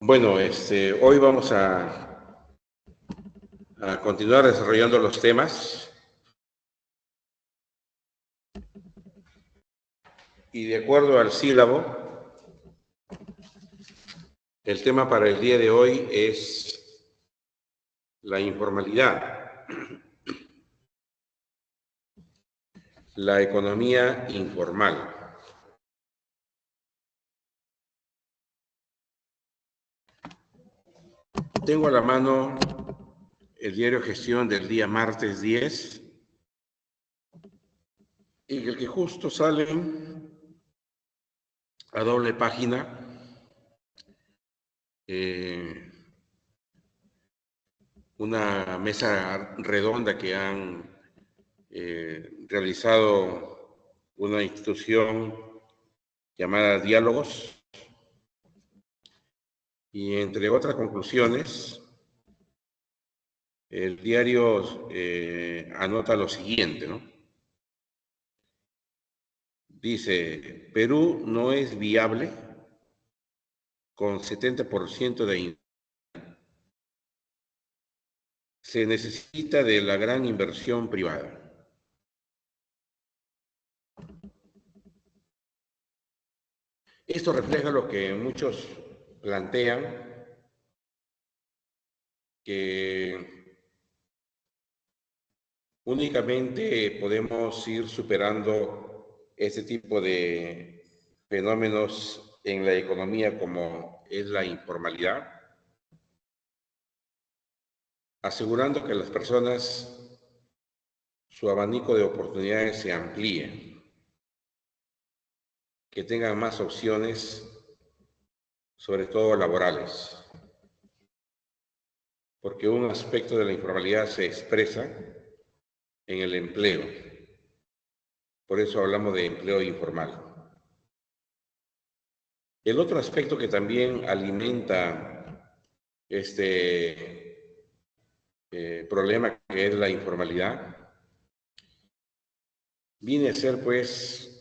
Bueno, hoy vamos a continuar desarrollando los temas y de acuerdo al sílabo, el tema para el día de hoy es la informalidad, la economía informal. Tengo a la mano el diario Gestión del día martes 10, y el que justo sale a doble página, una mesa redonda que han realizado una institución llamada Diálogos, y entre otras conclusiones, el diario anota lo siguiente, ¿no? Dice, Perú no es viable con 70% de inversión. Se necesita de la gran inversión privada. Esto refleja lo que muchos plantean, que únicamente podemos ir superando este tipo de fenómenos en la economía como es la informalidad, asegurando que las personas, su abanico de oportunidades se amplíe, que tengan más opciones, sobre todo laborales, porque un aspecto de la informalidad se expresa en el empleo. Por eso hablamos de empleo informal. El otro aspecto que también alimenta este problema, que es la informalidad, viene a ser pues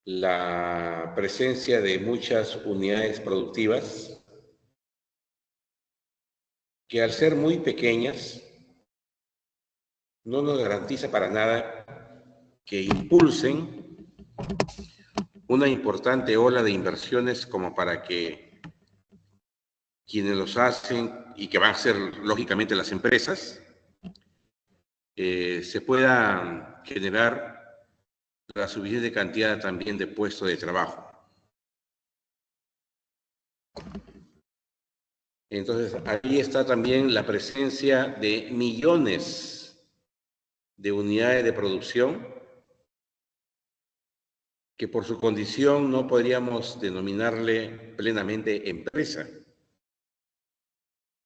la presencia de muchas unidades productivas que, al ser muy pequeñas, no nos garantiza para nada que impulsen una importante ola de inversiones como para que quienes los hacen, y que van a ser lógicamente las empresas, se pueda generar la suficiente cantidad también de puestos de trabajo. Entonces, ahí está también la presencia de millones de unidades de producción que por su condición no podríamos denominarle plenamente empresa,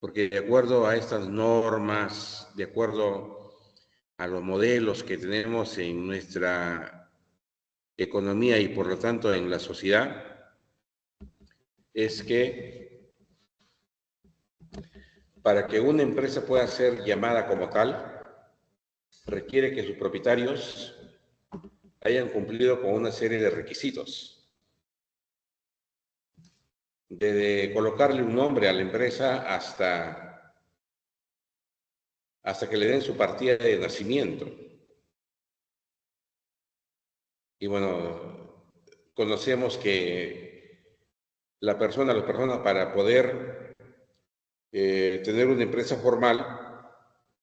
porque de acuerdo a estas normas, de acuerdo a los modelos que tenemos en nuestra economía y por lo tanto en la sociedad, es que para que una empresa pueda ser llamada como tal, requiere que sus propietarios hayan cumplido con una serie de requisitos. Desde colocarle un nombre a la empresa hasta que le den su partida de nacimiento. Y bueno, conocemos que las personas para poder tener una empresa formal,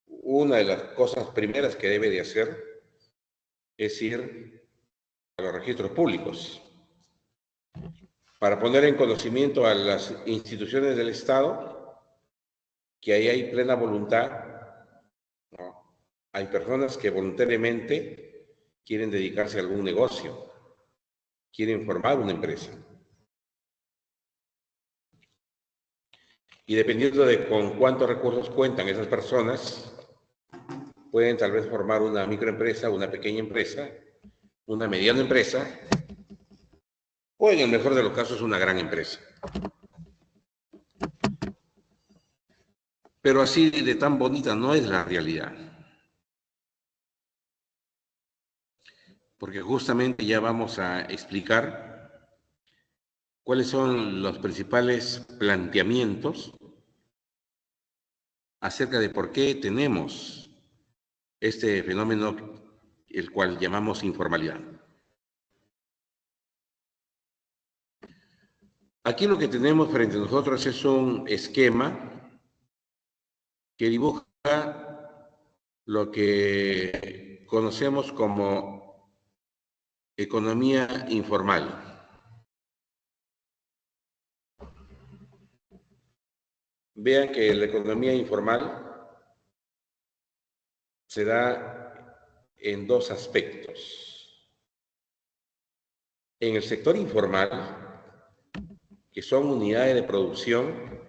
una de las cosas primeras que debe de hacer es ir a los registros públicos para poner en conocimiento a las instituciones del Estado que ahí hay plena voluntad, ¿no? Hay personas que voluntariamente quieren dedicarse a algún negocio, quieren formar una empresa. Y dependiendo de con cuántos recursos cuentan esas personas, pueden tal vez formar una microempresa, una pequeña empresa, una mediana empresa, o en el mejor de los casos una gran empresa. Pero así de tan bonita no es la realidad. Porque justamente ya vamos a explicar cuáles son los principales planteamientos acerca de por qué tenemos este fenómeno, el cual llamamos informalidad. Aquí lo que tenemos frente a nosotros es un esquema que dibuja lo que conocemos como economía informal. Vean que la economía informal se da en dos aspectos. En el sector informal, que son unidades de producción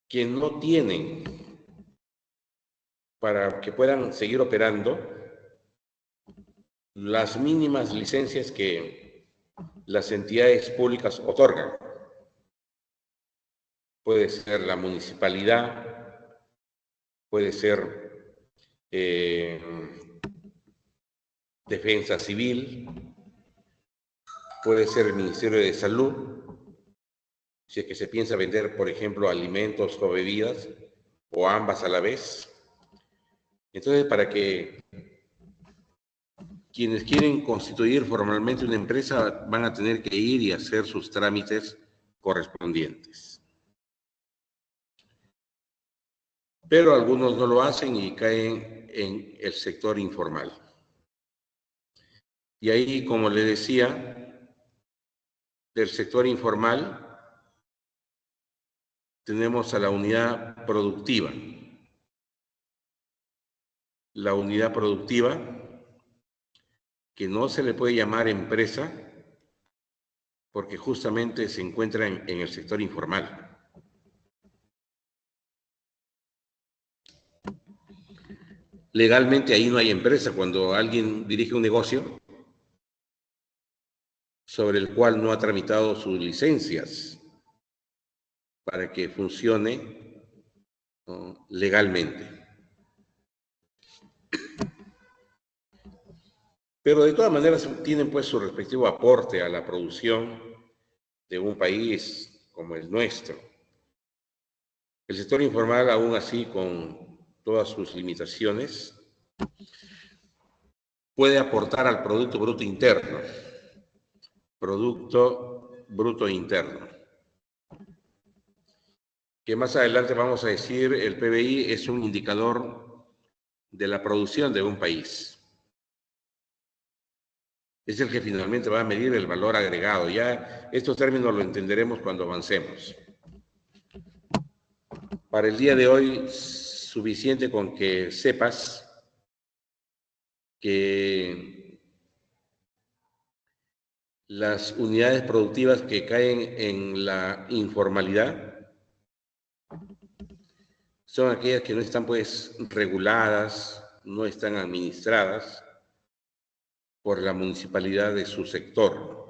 que no tienen para que puedan seguir operando las mínimas licencias que las entidades públicas otorgan. Puede ser la municipalidad, puede ser Defensa Civil, puede ser el Ministerio de Salud, si es que se piensa vender, por ejemplo, alimentos o bebidas, o ambas a la vez. Entonces, para que quienes quieren constituir formalmente una empresa van a tener que ir y hacer sus trámites correspondientes. Pero algunos no lo hacen y caen en el sector informal. Y ahí, como le decía, del sector informal tenemos a la unidad productiva. La unidad productiva, que no se le puede llamar empresa, porque justamente se encuentra en el sector informal. Legalmente ahí no hay empresa. Cuando alguien dirige un negocio sobre el cual no ha tramitado sus licencias para que funcione, ¿no?, legalmente. Pero de todas maneras tienen pues su respectivo aporte a la producción de un país como el nuestro. El sector informal, aún así, con todas sus limitaciones, puede aportar al Producto Bruto Interno. Producto Bruto Interno. Que más adelante vamos a decir, el PBI es un indicador de la producción de un país. Es el que finalmente va a medir el valor agregado. Ya estos términos lo entenderemos cuando avancemos. Para el día de hoy, suficiente con que sepas que las unidades productivas que caen en la informalidad son aquellas que no están pues reguladas, no están administradas por la municipalidad de su sector.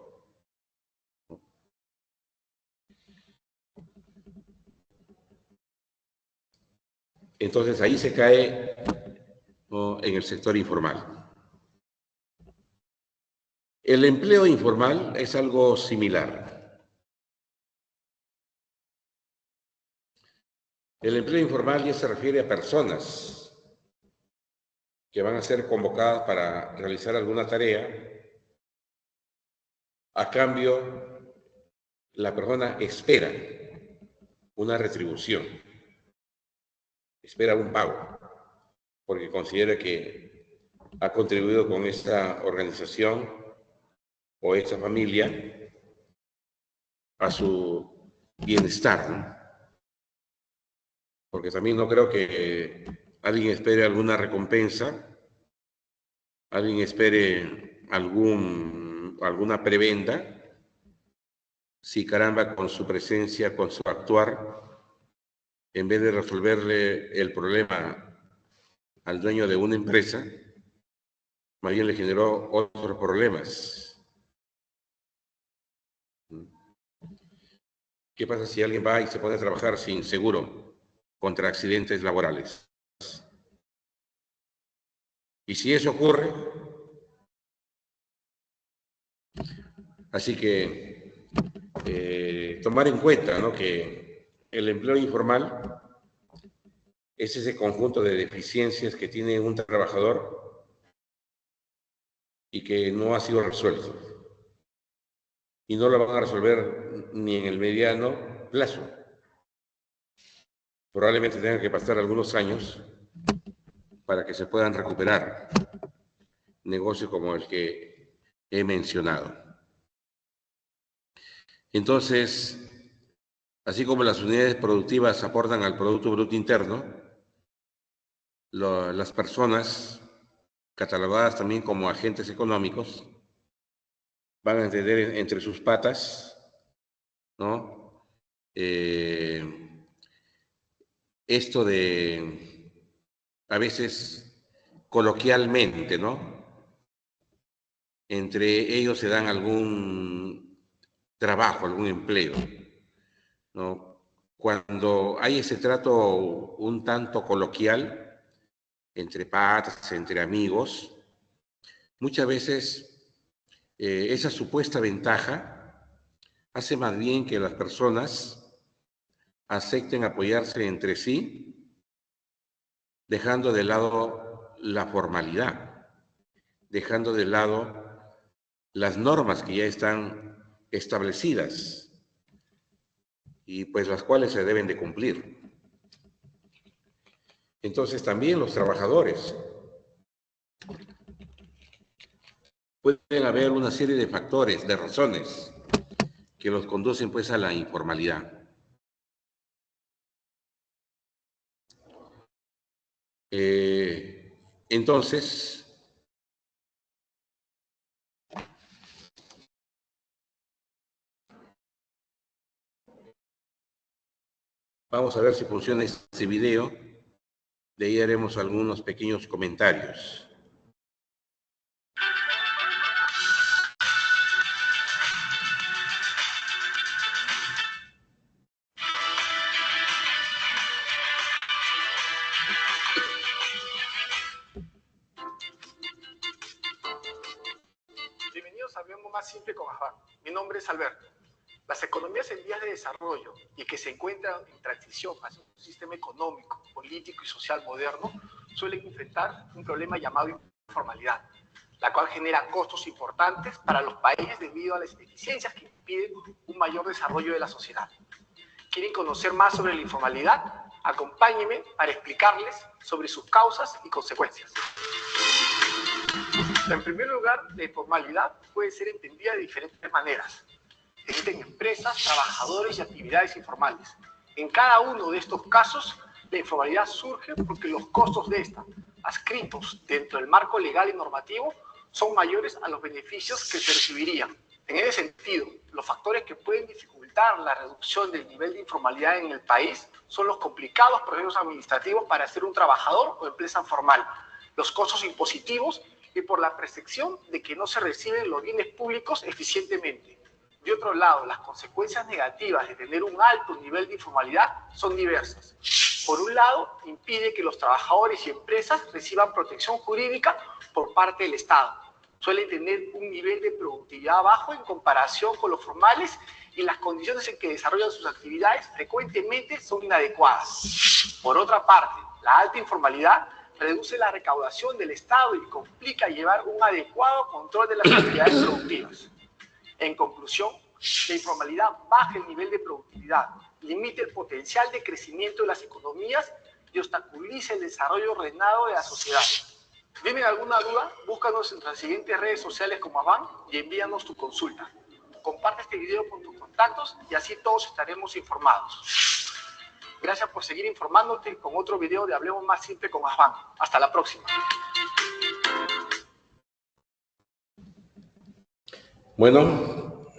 Entonces ahí se cae, ¿no?, en el sector informal. El empleo informal es algo similar. El empleo informal ya se refiere a personas que van a ser convocadas para realizar alguna tarea. A cambio, la persona espera una retribución, espera un pago, porque considera que ha contribuido con esta organización o esta familia a su bienestar, ¿no? Porque también no creo que alguien espere alguna recompensa, alguien espere alguna prebenda, si caramba con su presencia, con su actuar, en vez de resolverle el problema al dueño de una empresa, más bien le generó otros problemas. ¿Qué pasa si alguien va y se pone a trabajar sin seguro contra accidentes laborales? Y si eso ocurre, Así que tomar en cuenta, ¿no?, que el empleo informal es ese conjunto de deficiencias que tiene un trabajador y que no ha sido resuelto. Y no lo van a resolver ni en el mediano plazo. Probablemente tengan que pasar algunos años para que se puedan recuperar negocios como el que he mencionado. Entonces, así como las unidades productivas aportan al Producto Bruto Interno, las personas catalogadas también como agentes económicos van a tener entre sus patas, ¿no?, esto de, a veces coloquialmente, ¿no?, entre ellos se dan algún trabajo, algún empleo, ¿no? Cuando hay ese trato un tanto coloquial, entre patas, entre amigos, muchas veces esa supuesta ventaja hace más bien que las personas acepten apoyarse entre sí, dejando de lado la formalidad, dejando de lado las normas que ya están establecidas y pues las cuales se deben de cumplir. Entonces también los trabajadores, pueden haber una serie de factores, de razones que los conducen pues a la informalidad. Entonces, vamos a ver si funciona este video. De ahí haremos algunos pequeños comentarios. Bienvenidos a Hablemos Más Simple con Afán. Mi nombre es Alberto. Las economías en vías de desarrollo y que se encuentran en transición hacia un sistema económico, político y social moderno suelen enfrentar un problema llamado informalidad, la cual genera costos importantes para los países debido a las ineficiencias que impiden un mayor desarrollo de la sociedad. ¿Quieren conocer más sobre la informalidad? Acompáñenme para explicarles sobre sus causas y consecuencias. En primer lugar, la informalidad puede ser entendida de diferentes maneras. Existen empresas, trabajadores y actividades informales. En cada uno de estos casos, la informalidad surge porque los costos de esta, adscritos dentro del marco legal y normativo, son mayores a los beneficios que se recibirían. En ese sentido, los factores que pueden dificultar la reducción del nivel de informalidad en el país son los complicados procesos administrativos para ser un trabajador o empresa formal, los costos impositivos y por la percepción de que no se reciben los bienes públicos eficientemente. De otro lado, las consecuencias negativas de tener un alto nivel de informalidad son diversas. Por un lado, impide que los trabajadores y empresas reciban protección jurídica por parte del Estado. Suelen tener un nivel de productividad bajo en comparación con los formales y las condiciones en que desarrollan sus actividades frecuentemente son inadecuadas. Por otra parte, la alta informalidad reduce la recaudación del Estado y complica llevar un adecuado control de las actividades productivas. En conclusión, la informalidad baja el nivel de productividad, limita el potencial de crecimiento de las economías y obstaculiza el desarrollo ordenado de la sociedad. ¿Tienen alguna duda? Búscanos en las siguientes redes sociales como Afán y envíanos tu consulta. Comparte este video con tus contactos y así todos estaremos informados. Gracias por seguir informándote con otro video de Hablemos Más Simple con Afán. Hasta la próxima. Bueno,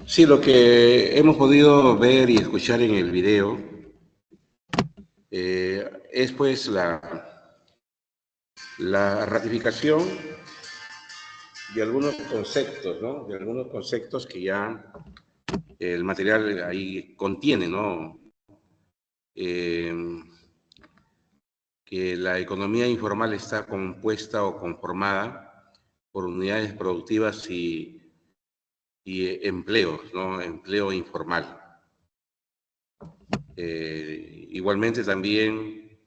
sí, lo que hemos podido ver y escuchar en el video es pues la ratificación de algunos conceptos, ¿no? De algunos conceptos que ya el material ahí contiene, ¿no? que la economía informal está compuesta o conformada por unidades productivas y empleos, ¿no? Empleo informal. Igualmente también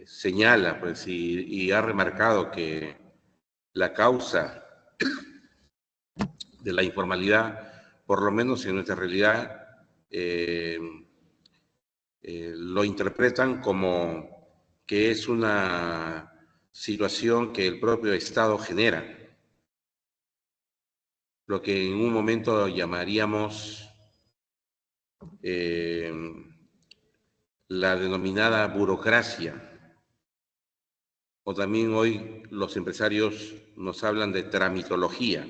señala, pues, y ha remarcado que la causa de la informalidad, por lo menos en nuestra realidad, lo interpretan como que es una situación que el propio Estado genera, lo que en un momento llamaríamos la denominada burocracia, o también hoy los empresarios nos hablan de tramitología.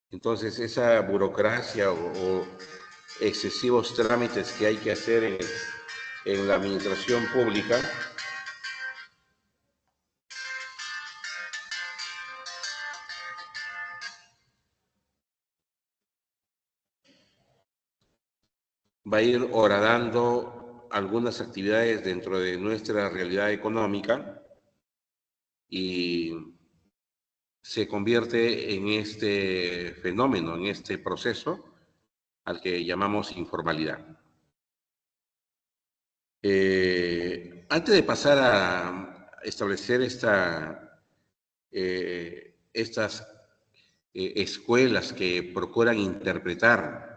Entonces, esa burocracia o excesivos trámites que hay que hacer en la administración pública va a ir horadando algunas actividades dentro de nuestra realidad económica y se convierte en este fenómeno, en este proceso al que llamamos informalidad. Antes de pasar a establecer estas escuelas que procuran interpretar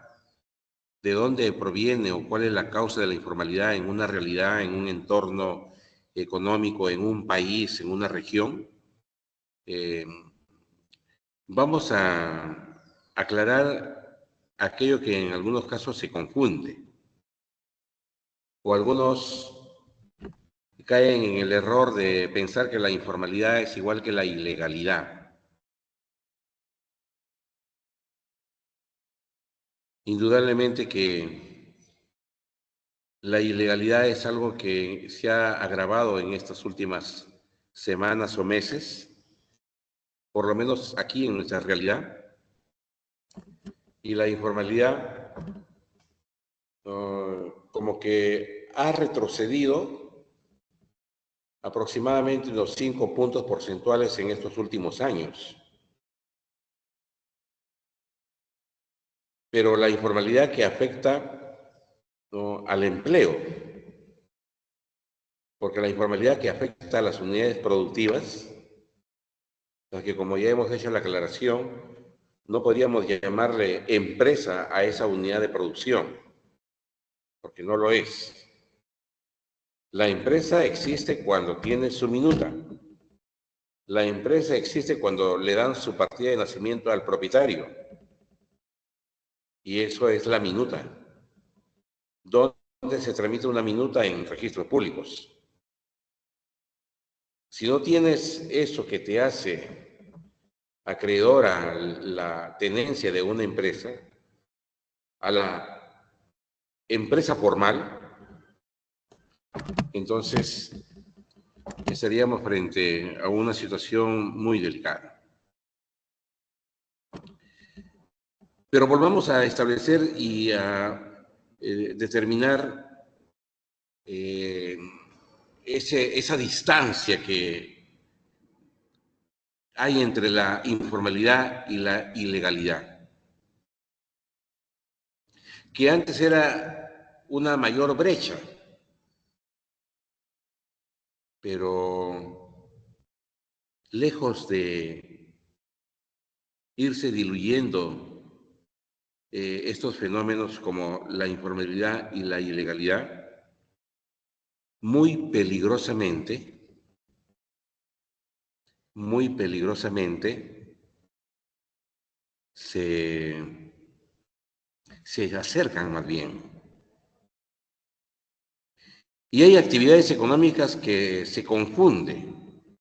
de dónde proviene o cuál es la causa de la informalidad en una realidad, en un entorno económico, en un país, en una región, vamos a aclarar aquello que en algunos casos se confunde, o algunos caen en el error de pensar que la informalidad es igual que la ilegalidad. Indudablemente que la ilegalidad es algo que se ha agravado en estas últimas semanas o meses, por lo menos aquí en nuestra realidad, y la informalidad como que ha retrocedido aproximadamente unos 5 puntos porcentuales en estos últimos años. Pero la informalidad que afecta, ¿no?, al empleo, porque la informalidad que afecta a las unidades productivas, las que, como ya hemos hecho la aclaración, no podríamos llamarle empresa a esa unidad de producción, porque no lo es. La empresa existe cuando tiene su minuta. La empresa existe cuando le dan su partida de nacimiento al propietario. Y eso es la minuta. ¿Dónde se tramita una minuta? En registros públicos. Si no tienes eso que te hace acreedor a la tenencia de una empresa, a la empresa formal, entonces estaríamos frente a una situación muy delicada. Pero volvamos a establecer y a determinar esa distancia que hay entre la informalidad y la ilegalidad, que antes era una mayor brecha, pero lejos de irse diluyendo estos fenómenos como la informalidad y la ilegalidad, muy peligrosamente, se acercan más bien. Y hay actividades económicas que se confunden.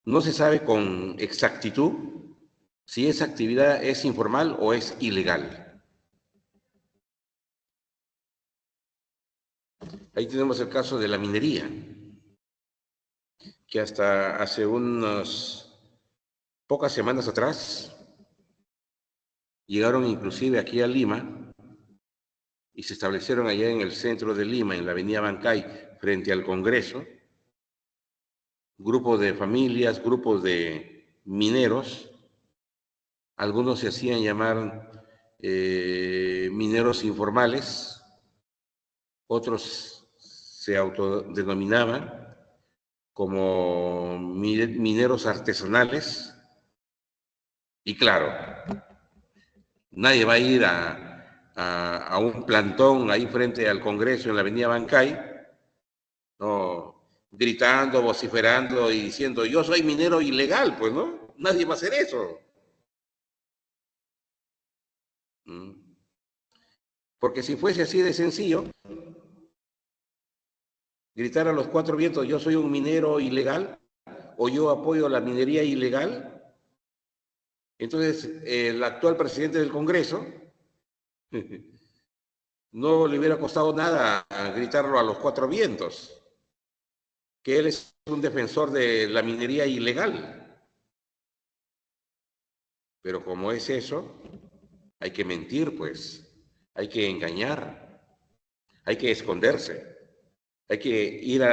No se sabe con exactitud si esa actividad es informal o es ilegal. Ahí tenemos el caso de la minería, que hasta hace unas pocas semanas atrás llegaron inclusive aquí a Lima y se establecieron allá en el centro de Lima, en la avenida Bancay, frente al Congreso, grupos de familias, grupos de mineros, algunos se hacían llamar mineros informales, otros se autodenominaban como mineros artesanales, y claro, nadie va a ir a un plantón ahí frente al Congreso en la avenida Bancay, no, gritando, vociferando y diciendo, yo soy minero ilegal, pues, ¿no? Nadie va a hacer eso. Porque si fuese así de sencillo, gritar a los cuatro vientos, yo soy un minero ilegal, o yo apoyo la minería ilegal, entonces el actual presidente del Congreso no le hubiera costado nada gritarlo a los cuatro vientos, que él es un defensor de la minería ilegal. Pero como es eso, hay que mentir, pues, hay que engañar, hay que esconderse, hay que ir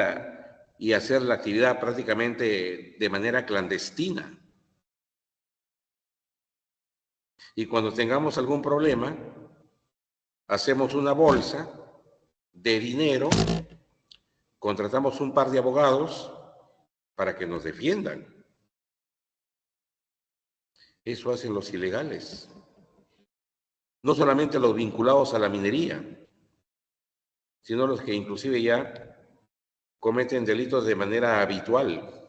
y hacer la actividad prácticamente de manera clandestina. Y cuando tengamos algún problema, hacemos una bolsa de dinero, contratamos un par de abogados para que nos defiendan. Eso hacen los ilegales. No solamente los vinculados a la minería, sino los que inclusive ya cometen delitos de manera habitual,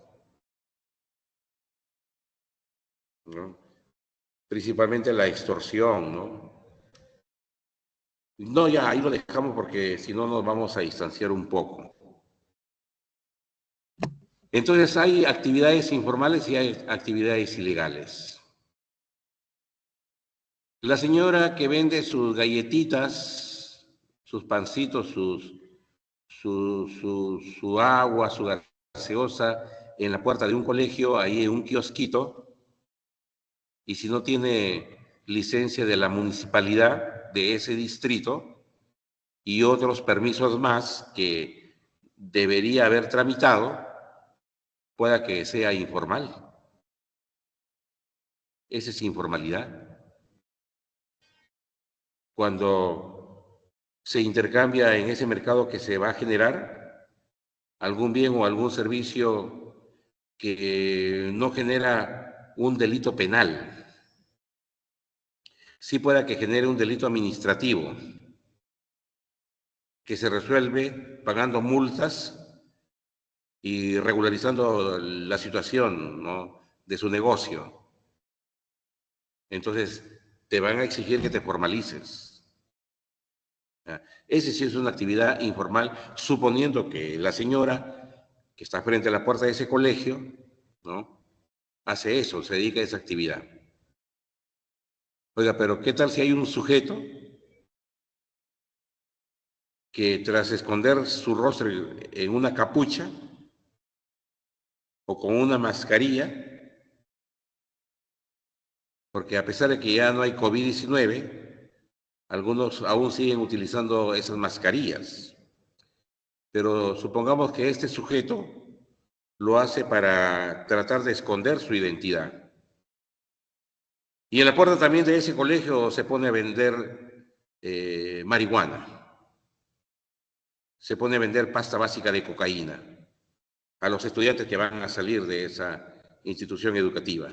¿no? Principalmente la extorsión, ¿no? No, ya, ahí lo dejamos porque si no nos vamos a distanciar un poco. Entonces hay actividades informales y hay actividades ilegales. La señora que vende sus galletitas, sus pancitos, su agua, su gaseosa en la puerta de un colegio, ahí en un kiosquito, y si no tiene licencia de la municipalidad de ese distrito y otros permisos más que debería haber tramitado, pueda que sea informal. Esa es informalidad. Cuando se intercambia en ese mercado que se va a generar algún bien o algún servicio que no genera un delito penal, sí pueda que genere un delito administrativo, que se resuelve pagando multas y regularizando la situación, ¿no?, de su negocio. Entonces, te van a exigir que te formalices. Ese sí es una actividad informal, suponiendo que la señora que está frente a la puerta de ese colegio, ¿no?, hace eso, se dedica a esa actividad. Oiga, pero ¿qué tal si hay un sujeto que tras esconder su rostro en una capucha o con una mascarilla, porque a pesar de que ya no hay COVID-19, algunos aún siguen utilizando esas mascarillas, pero supongamos que este sujeto lo hace para tratar de esconder su identidad. Y en la puerta también de ese colegio se pone a vender marihuana, se pone a vender pasta básica de cocaína a los estudiantes que van a salir de esa institución educativa.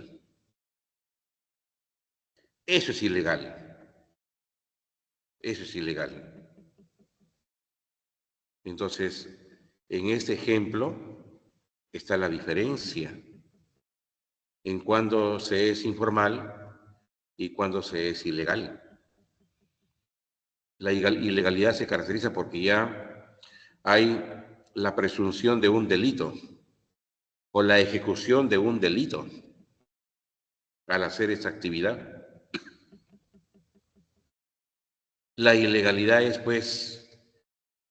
Eso es ilegal. Eso es ilegal. Entonces, en este ejemplo está la diferencia en cuando se es informal y cuando se es ilegal. La ilegalidad se caracteriza porque ya hay la presunción de un delito o la ejecución de un delito al hacer esa actividad. La ilegalidad es, pues,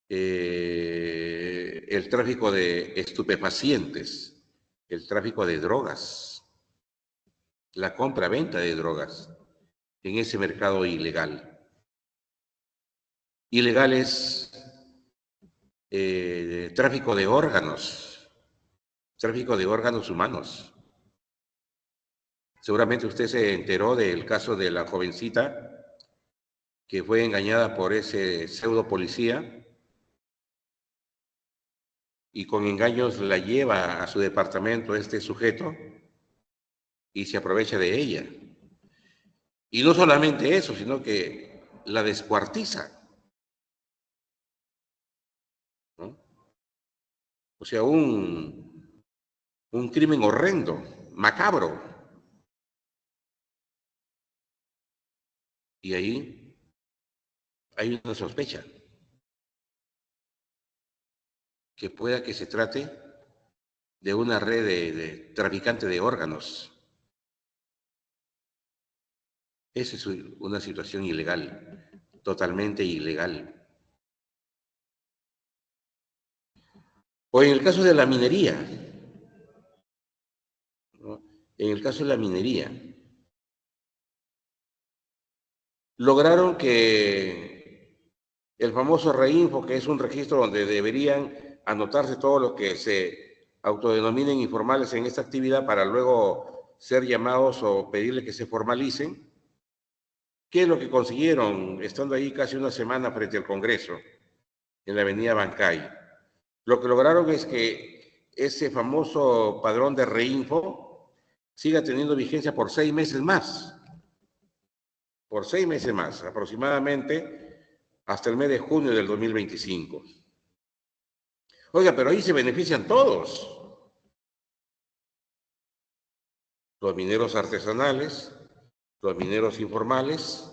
el tráfico de estupefacientes, el tráfico de drogas, la compra-venta de drogas en ese mercado ilegal. ilegales, tráfico de órganos humanos. Seguramente usted se enteró del caso de la jovencita que fue engañada por ese pseudo policía y con engaños la lleva a su departamento este sujeto y se aprovecha de ella. Y no solamente eso, sino que la descuartiza, ¿no? O sea, un crimen horrendo, macabro. Y ahí hay una sospecha que pueda que se trate de una red de traficante de órganos. Esa es una situación ilegal, totalmente ilegal. O en el caso de la minería, ¿no? En el caso de la minería, lograron que el famoso REINFO, que es un registro donde deberían anotarse todo lo que se autodenominen informales en esta actividad para luego ser llamados o pedirle que se formalicen. ¿Qué es lo que consiguieron estando ahí casi una semana frente al Congreso, en la avenida Bancay? Lo que lograron es que ese famoso padrón de REINFO siga teniendo vigencia por 6 meses más. Por 6 meses más, aproximadamente hasta el mes de junio del 2025. Oiga, pero ahí se benefician todos. Los mineros artesanales, los mineros informales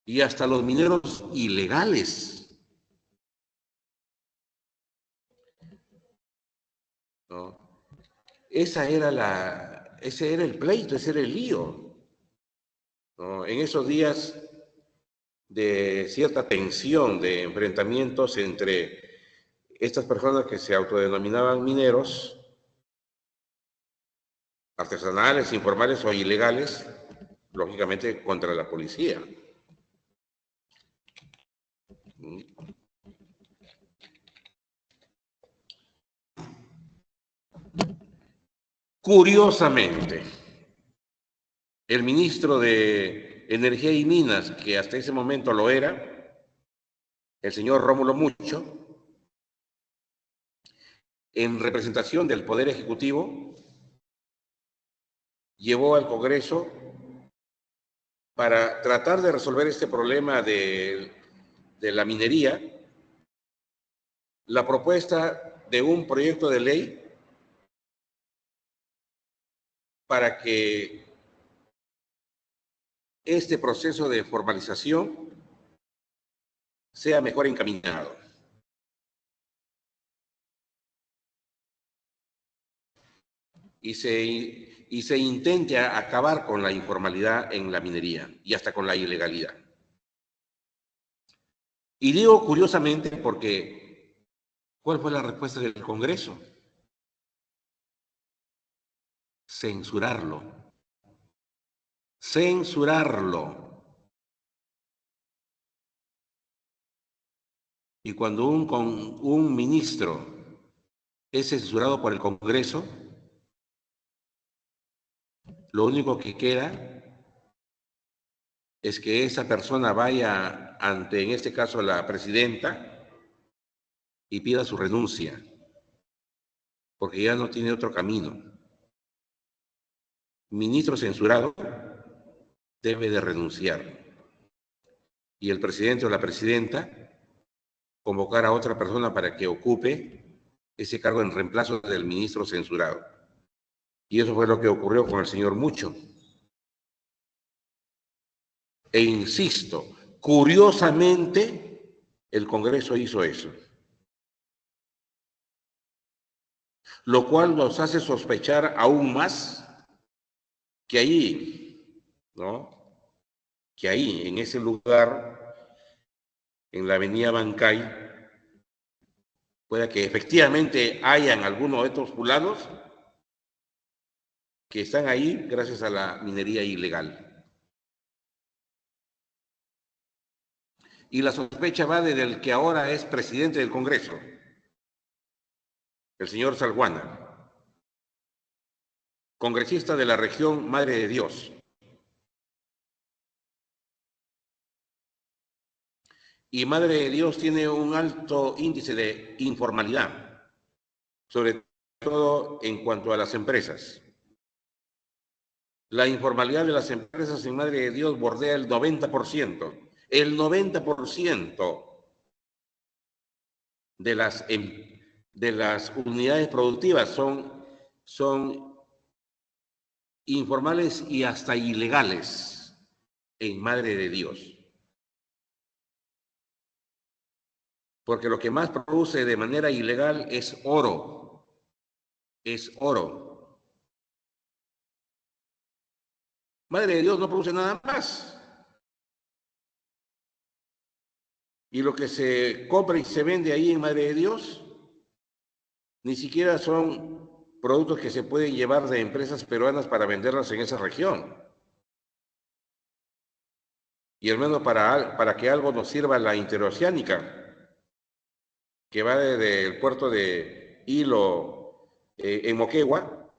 y hasta los mineros ilegales, ¿no? Ese era el pleito, ese era el lío, ¿no? En esos días de cierta tensión, de enfrentamientos entre estas personas que se autodenominaban mineros, artesanales, informales o ilegales, lógicamente contra la policía. Curiosamente, el ministro de Energía y Minas, que hasta ese momento lo era, el señor Rómulo Mucho, en representación del Poder Ejecutivo, llevó al Congreso para tratar de resolver este problema de la minería, la propuesta de un proyecto de ley para que este proceso de formalización sea mejor encaminado y se intente acabar con la informalidad en la minería y hasta con la ilegalidad. Y digo curiosamente porque, ¿cuál fue la respuesta del Congreso? Censurarlo. Censurarlo. Y cuando un ministro es censurado por el Congreso, lo único que queda es que esa persona vaya ante, en este caso, la presidenta y pida su renuncia, porque ya no tiene otro camino. Ministro censurado debe de renunciar y el presidente o la presidenta convocar a otra persona para que ocupe ese cargo en reemplazo del ministro censurado. Y eso fue lo que ocurrió con el señor Mucho. E insisto, curiosamente, el Congreso hizo eso, lo cual nos hace sospechar aún más que ahí, ¿no? Que ahí, en ese lugar, en la avenida Bancay, pueda que efectivamente hayan algunos de estos fulanos que están ahí gracias a la minería ilegal. Y la sospecha va desde el que ahora es presidente del Congreso, el señor Salguana, congresista de la región Madre de Dios. Y Madre de Dios tiene un alto índice de informalidad, sobre todo en cuanto a las empresas. La informalidad de las empresas en Madre de Dios bordea el 90%. El 90% de las unidades productivas son informales y hasta ilegales en Madre de Dios. Porque lo que más produce de manera ilegal es oro. Es oro. Madre de Dios no produce nada más. Y lo que se compra y se vende ahí en Madre de Dios, ni siquiera son productos que se pueden llevar de empresas peruanas para venderlas en esa región. Y al menos para que algo nos sirva la interoceánica, que va desde el puerto de Hilo en Moquegua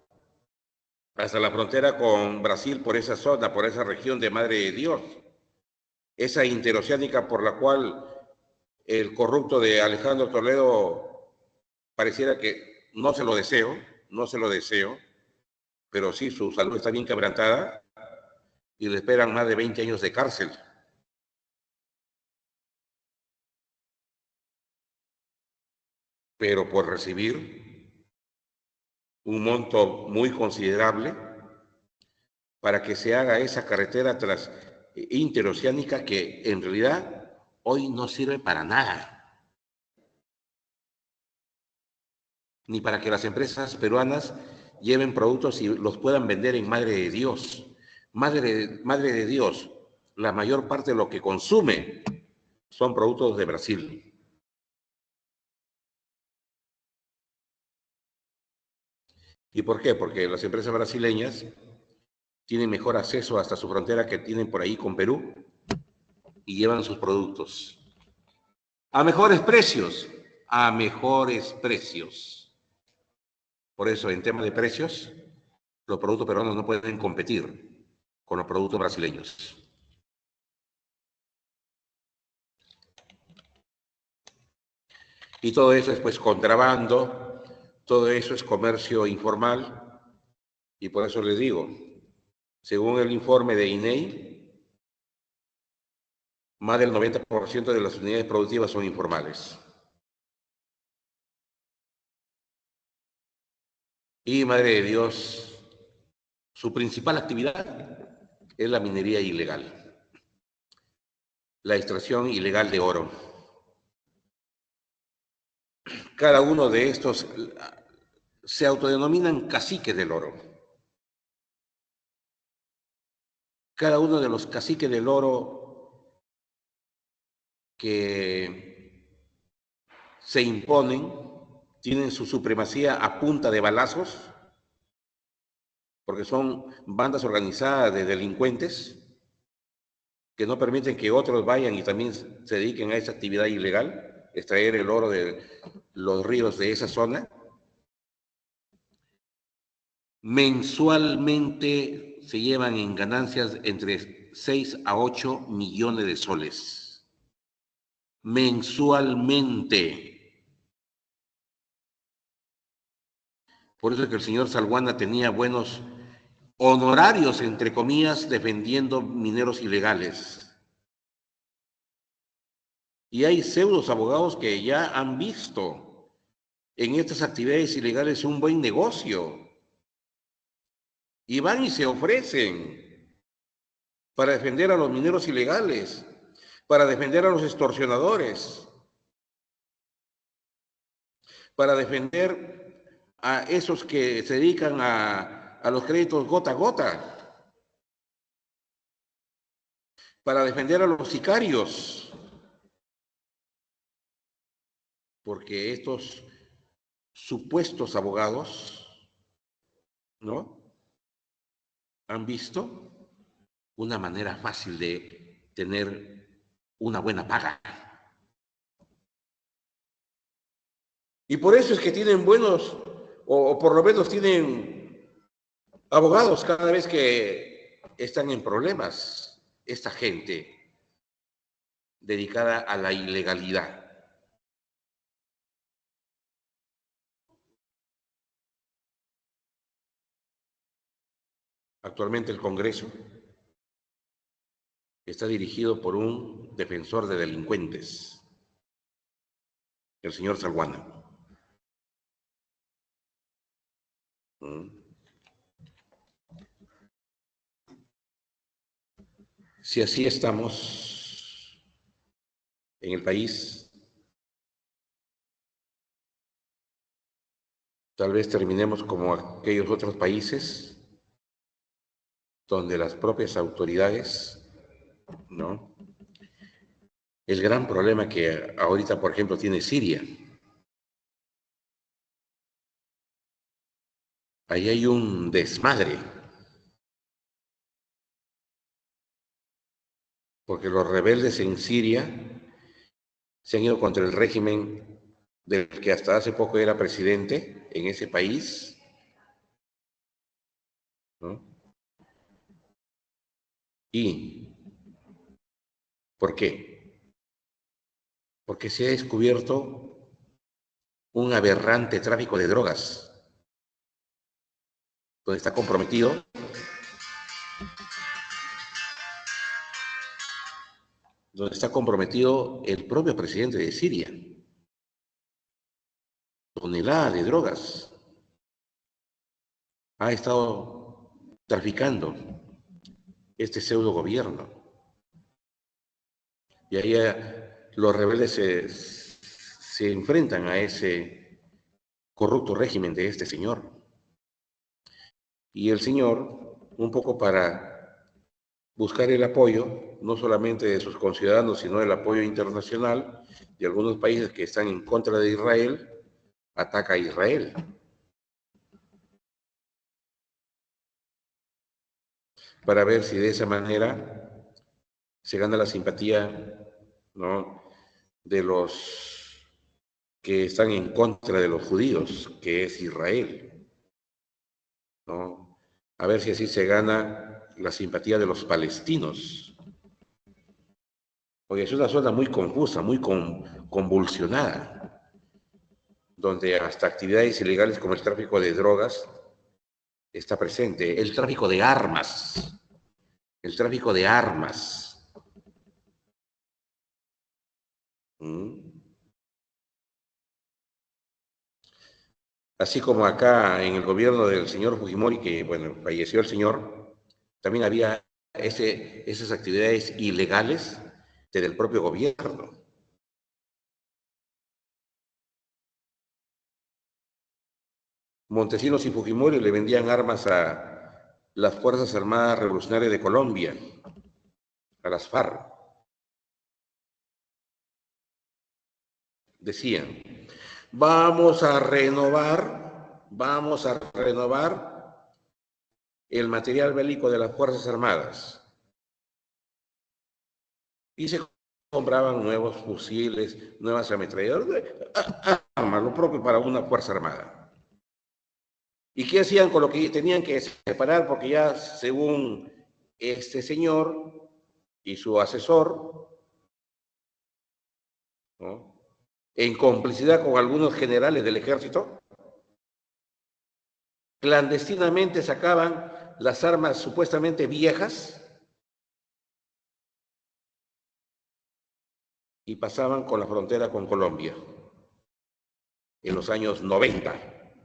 hasta la frontera con Brasil por esa zona, por esa región de Madre de Dios. Esa interoceánica por la cual el corrupto de Alejandro Toledo pareciera que no se lo deseo, pero sí su salud está bien quebrantada y le esperan más de 20 años de cárcel. Pero por recibir un monto muy considerable para que se haga esa carretera interoceánica que en realidad hoy no sirve para nada, ni para que las empresas peruanas lleven productos y los puedan vender en Madre de Dios. Madre de Dios, la mayor parte de lo que consume son productos de Brasil. ¿Y por qué? Porque las empresas brasileñas tienen mejor acceso hasta su frontera que tienen por ahí con Perú y llevan sus productos a mejores precios, a mejores precios. Por eso, en tema de precios, los productos peruanos no pueden competir con los productos brasileños. Y todo eso es pues contrabando, todo eso es comercio informal, y por eso les digo, según el informe de INEI, más del 90% de las unidades productivas son informales. Y Madre de Dios, su principal actividad es la minería ilegal, la extracción ilegal de oro. Cada uno de estos se autodenominan caciques del oro. Cada uno de los caciques del oro que se imponen tienen su supremacía a punta de balazos, porque son bandas organizadas de delincuentes que no permiten que otros vayan y también se dediquen a esa actividad ilegal, extraer el oro de los ríos de esa zona. Mensualmente se llevan en ganancias entre 6 a 8 millones de soles. Mensualmente. Por eso es que el señor Salguana tenía buenos honorarios, entre comillas, defendiendo mineros ilegales. Y hay pseudos abogados que ya han visto en estas actividades ilegales un buen negocio. Y van y se ofrecen para defender a los mineros ilegales, para defender a los extorsionadores, para defender a esos que se dedican a los créditos gota a gota, para defender a los sicarios, porque estos supuestos abogados, ¿no?, han visto una manera fácil de tener una buena paga. Y por eso es que tienen buenos, o por lo menos tienen abogados cada vez que están en problemas, esta gente dedicada a la ilegalidad. Actualmente el Congreso está dirigido por un defensor de delincuentes, el señor Salguana. Si así estamos en el país, tal vez terminemos como aquellos otros países donde las propias autoridades, ¿no? El gran problema que ahorita, por ejemplo, tiene Siria. Ahí hay un desmadre, porque los rebeldes en Siria se han ido contra el régimen del que hasta hace poco era presidente en ese país, ¿no? ¿Y por qué? Porque se ha descubierto un aberrante tráfico de drogas, donde está comprometido el propio presidente de Siria. Toneladas de drogas ha estado traficando este pseudo gobierno. Y ahí los rebeldes se enfrentan a ese corrupto régimen de este señor. Y el señor, un poco para buscar el apoyo, no solamente de sus conciudadanos, sino el apoyo internacional de algunos países que están en contra de Israel, ataca a Israel. Para ver si de esa manera se gana la simpatía, ¿no?, de los que están en contra de los judíos, que es Israel, ¿no? A ver si así se gana la simpatía de los palestinos. Porque es una zona muy confusa, muy convulsionada, donde hasta actividades ilegales como el tráfico de drogas está presente, el tráfico de armas, el tráfico de armas. Así como acá en el gobierno del señor Fujimori, que, bueno, falleció el señor, también había esas actividades ilegales desde el propio gobierno. Montesinos y Fujimori le vendían armas a las Fuerzas Armadas Revolucionarias de Colombia, a las FARC. Decían, vamos a renovar el material bélico de las Fuerzas Armadas. Y se compraban nuevos fusiles, nuevas ametralladoras, armas, lo propio para una Fuerza Armada. ¿Y qué hacían con lo que tenían que separar? Porque ya, según este señor y su asesor, ¿no?, en complicidad con algunos generales del ejército, clandestinamente sacaban las armas supuestamente viejas y pasaban con la frontera con Colombia en los años 90,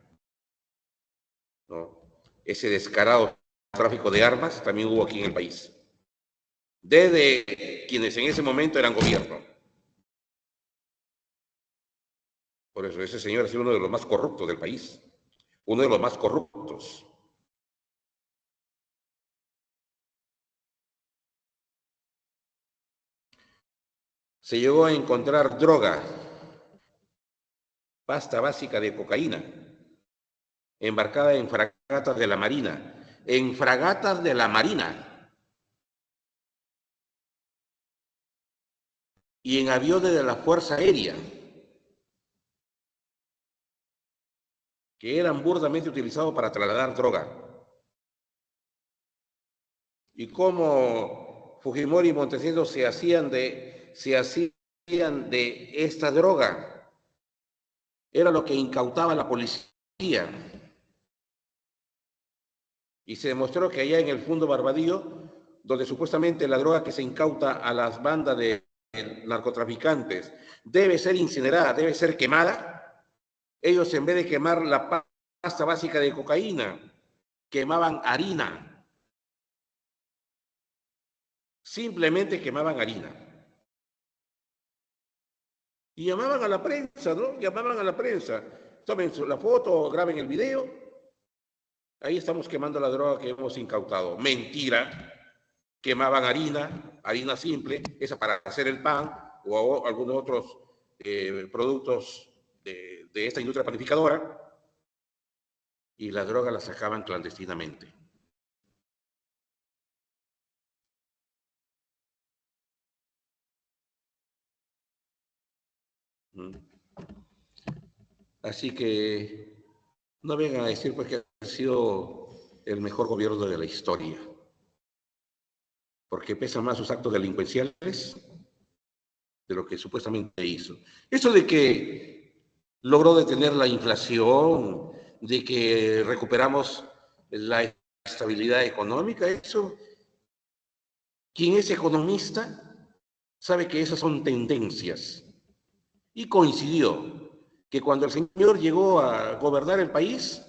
¿no? Ese descarado tráfico de armas también hubo aquí en el país, desde quienes en ese momento eran gobierno. Por eso ese señor ha sido uno de los más corruptos del país, uno de los más corruptos. Se llegó a encontrar droga, pasta básica de cocaína, embarcada en fragatas de la Marina, en fragatas de la Marina. y en aviones de la Fuerza Aérea, que eran burdamente utilizados para trasladar droga. Y cómo Fujimori y Montesinos se hacían de esta droga. Era lo que incautaba la policía. Y se demostró que allá en el Fundo Barbadillo, donde supuestamente la droga que se incauta a las bandas de narcotraficantes debe ser incinerada, debe ser quemada, ellos en vez de quemar la pasta básica de cocaína, quemaban harina. Simplemente quemaban harina. Y llamaban a la prensa, ¿no? Llamaban a la prensa. Tomen la foto, graben el video. Ahí estamos quemando la droga que hemos incautado. Mentira. Quemaban harina simple, esa para hacer el pan o algunos otros productos de esta industria panificadora, y la droga la sacaban clandestinamente. Así que no vengan a decir pues, que ha sido el mejor gobierno de la historia, porque pesan más sus actos delincuenciales de lo que supuestamente hizo. Eso de que logró detener la inflación, de que recuperamos la estabilidad económica, eso, quien es economista sabe que esas son tendencias. Y coincidió que cuando el señor llegó a gobernar el país,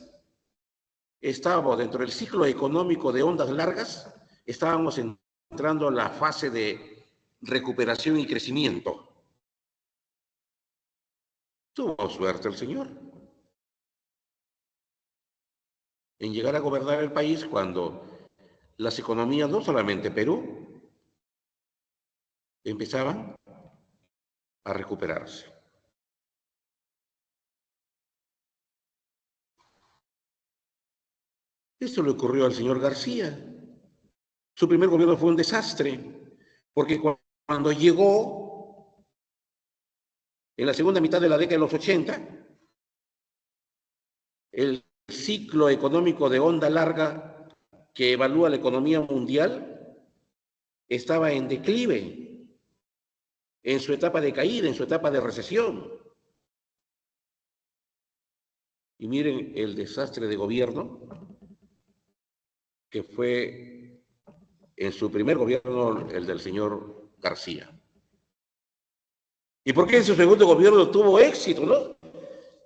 estábamos dentro del ciclo económico de ondas largas, estábamos entrando en la fase de recuperación y crecimiento. Tuvo suerte el señor en llegar a gobernar el país cuando las economías, no solamente Perú, empezaban a recuperarse. Esto le ocurrió al señor García. Su primer gobierno fue un desastre, porque cuando llegó en la segunda mitad de la década de los 80, el ciclo económico de onda larga que evalúa la economía mundial estaba en declive, en su etapa de caída, en su etapa de recesión. Y miren el desastre de gobierno que fue en su primer gobierno el del señor García. ¿Y por qué en su segundo gobierno tuvo éxito, no?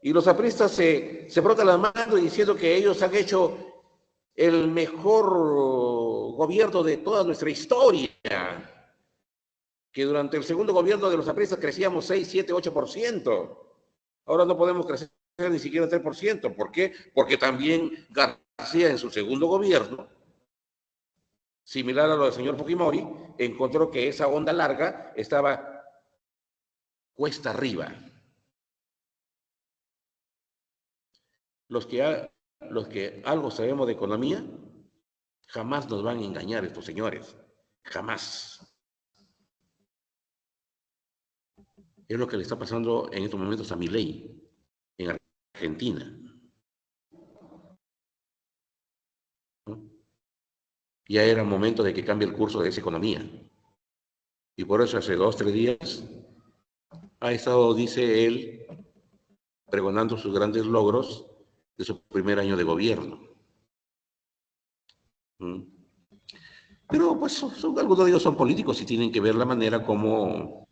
Y los apristas se frotan las manos diciendo que ellos han hecho el mejor gobierno de toda nuestra historia, que durante el segundo gobierno de los apristas crecíamos 6, 7, 8%. Ahora no podemos crecer ni siquiera 3%. ¿Por qué? Porque también García en su segundo gobierno, similar a lo del señor Fujimori, encontró que esa onda larga estaba cuesta arriba. Los que algo sabemos de economía, jamás nos van a engañar estos señores. Jamás. Es lo que le está pasando en estos momentos a Milei, en Argentina. ¿No? Ya era momento de que cambie el curso de esa economía. Y por eso hace 2, 3 días ha estado, dice él, pregonando sus grandes logros de su primer año de gobierno. Pero pues algunos de ellos son políticos y tienen que ver la manera como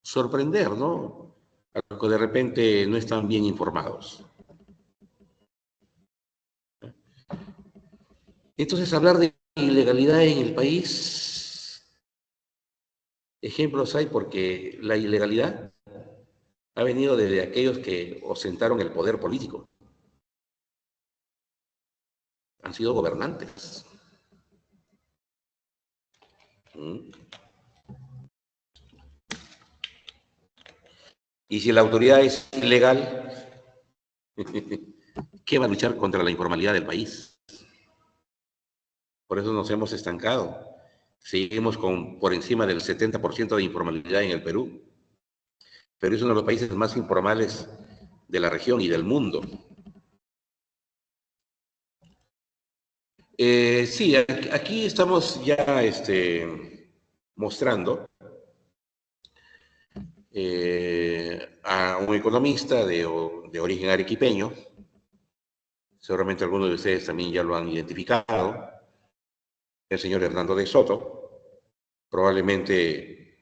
sorprender, ¿no? A los que de repente no están bien informados. Entonces, hablar de ilegalidad en el país, ejemplos hay porque la ilegalidad ha venido desde aquellos que ostentaron el poder político. Han sido gobernantes. Y si la autoridad es ilegal, ¿qué va a luchar contra la informalidad del país? Por eso nos hemos estancado. Seguimos por encima del 70% de informalidad en el Perú. Perú es uno de los países más informales de la región y del mundo. Sí, aquí estamos ya mostrando a un economista de origen arequipeño. Seguramente algunos de ustedes también ya lo han identificado. El señor Hernando de Soto. Probablemente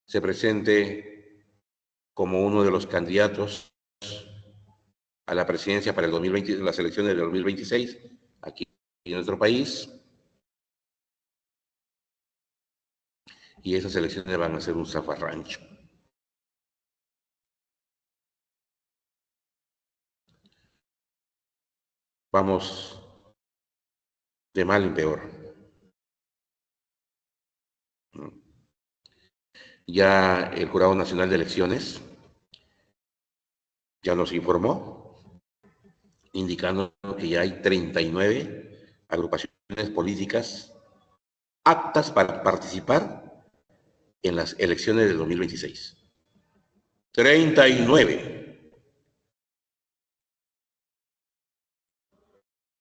se presente como uno de los candidatos a la presidencia para el 2020, las elecciones del 2026, aquí en nuestro país. Y esas elecciones van a ser un zafarrancho. Vamos de mal en peor. Ya el Jurado Nacional de Elecciones ya nos informó, indicando que ya hay 39 agrupaciones políticas aptas para participar en las elecciones del 2026. 39.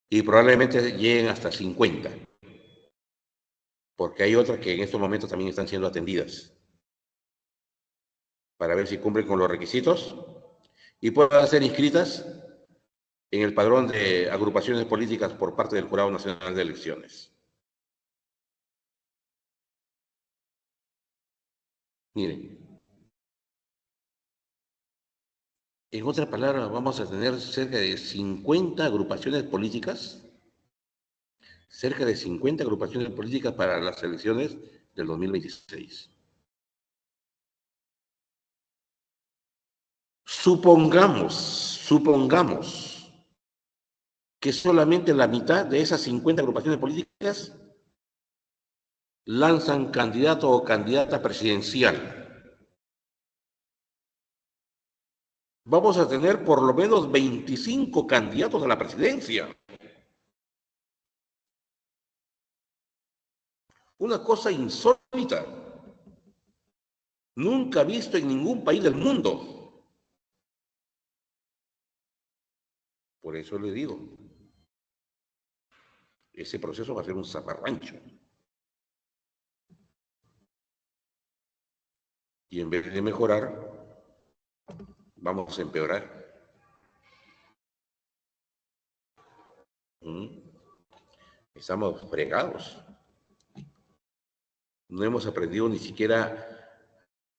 Y probablemente lleguen hasta 50. Porque hay otras que en estos momentos también están siendo atendidas para ver si cumplen con los requisitos y puedan ser inscritas en el padrón de agrupaciones políticas por parte del Jurado Nacional de Elecciones. Miren, en otras palabras, vamos a tener cerca de 50 agrupaciones políticas, para las elecciones del 2026. Supongamos que solamente la mitad de esas 50 agrupaciones políticas lanzan candidato o candidata presidencial. Vamos a tener por lo menos 25 candidatos a la presidencia. Una cosa insólita, nunca visto en ningún país del mundo. Por eso le digo, ese proceso va a ser un zafarrancho. Y en vez de mejorar, vamos a empeorar. Estamos fregados. No hemos aprendido ni siquiera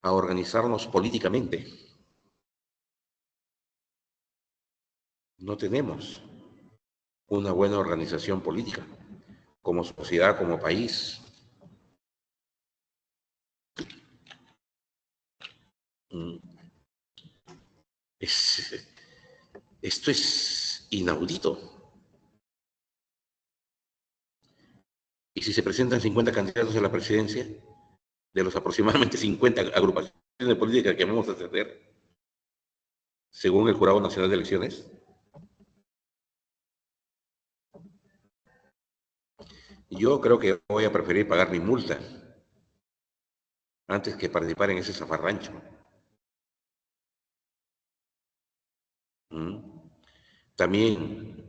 a organizarnos políticamente. No tenemos una buena organización política, como sociedad, como país. Esto es inaudito. Y si se presentan 50 candidatos a la presidencia, de los aproximadamente 50 agrupaciones políticas que vamos a tener, según el Jurado Nacional de Elecciones, yo creo que voy a preferir pagar mi multa antes que participar en ese zafarrancho. También,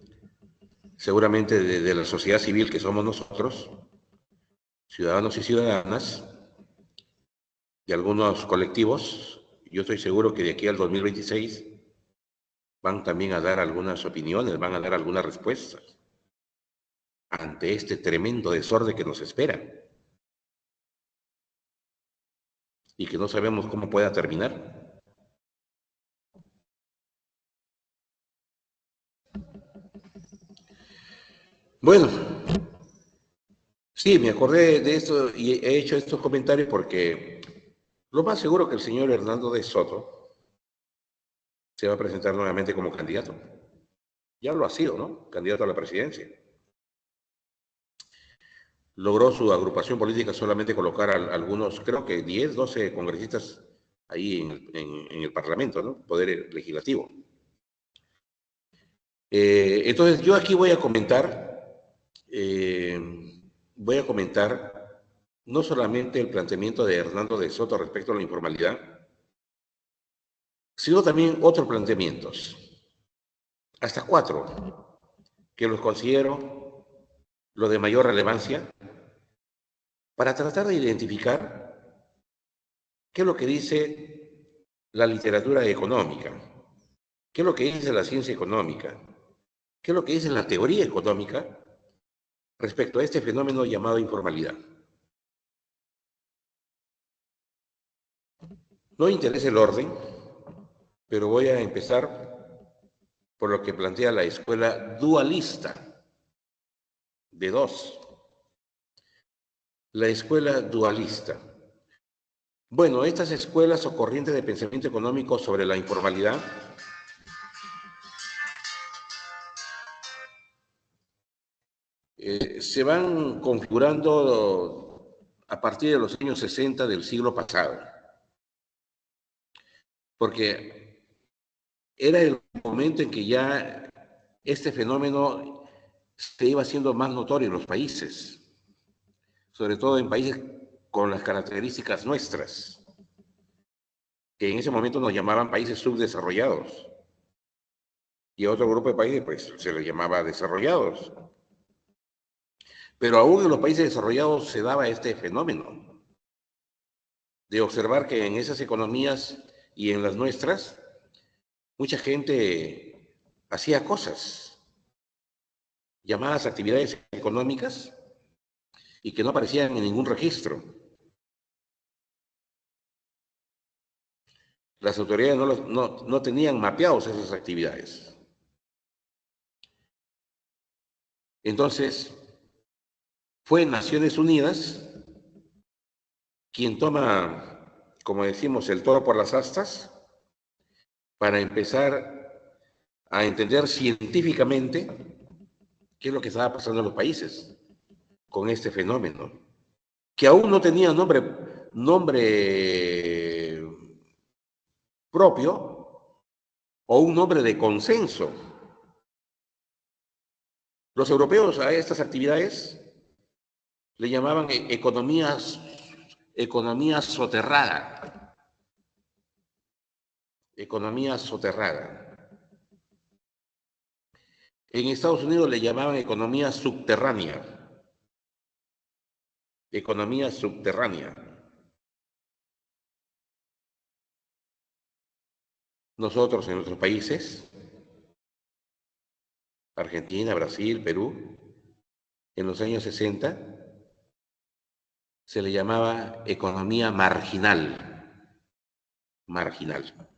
seguramente de la sociedad civil que somos nosotros, ciudadanos y ciudadanas, de algunos colectivos, yo estoy seguro que de aquí al 2026 van también a dar algunas opiniones, van a dar algunas respuestas ante este tremendo desorden que nos espera y que no sabemos cómo pueda terminar. Bueno, sí, me acordé de esto y he hecho estos comentarios porque lo más seguro que el señor Hernando de Soto se va a presentar nuevamente como candidato. Ya lo ha sido, ¿no? Candidato a la presidencia. Logró su agrupación política solamente colocar a algunos, creo que 10, 12 congresistas ahí en el Parlamento, ¿no? Poder legislativo. Entonces, yo aquí voy a comentar voy a comentar no solamente el planteamiento de Hernando de Soto respecto a la informalidad, sino también otros planteamientos, hasta 4, que los considero lo de mayor relevancia, para tratar de identificar qué es lo que dice la literatura económica, qué es lo que dice la ciencia económica, qué es lo que dice la teoría económica respecto a este fenómeno llamado informalidad. No interesa el orden, pero voy a empezar por lo que plantea la escuela dualista de 2. La escuela dualista. Bueno, estas escuelas o corrientes de pensamiento económico sobre la informalidad se van configurando a partir de los años 60 del siglo pasado, porque era el momento en que ya este fenómeno se iba haciendo más notorio en los países, sobre todo en países con las características nuestras, que en ese momento nos llamaban países subdesarrollados, y a otro grupo de países pues se les llamaba desarrollados. Pero aún en los países desarrollados se daba este fenómeno de observar que en esas economías y en las nuestras, mucha gente hacía cosas llamadas actividades económicas y que no aparecían en ningún registro. Las autoridades no tenían mapeados esas actividades. Entonces, fue Naciones Unidas quien toma, como decimos, el toro por las astas para empezar a entender científicamente qué es lo que estaba pasando en los países con este fenómeno, que aún no tenía nombre propio o un nombre de consenso. Los europeos a estas actividades le llamaban economía soterrada. Economía soterrada. En Estados Unidos le llamaban economía subterránea. Economía subterránea. Nosotros en nuestros países, Argentina, Brasil, Perú, en los años 60, se le llamaba economía marginal. Marginal.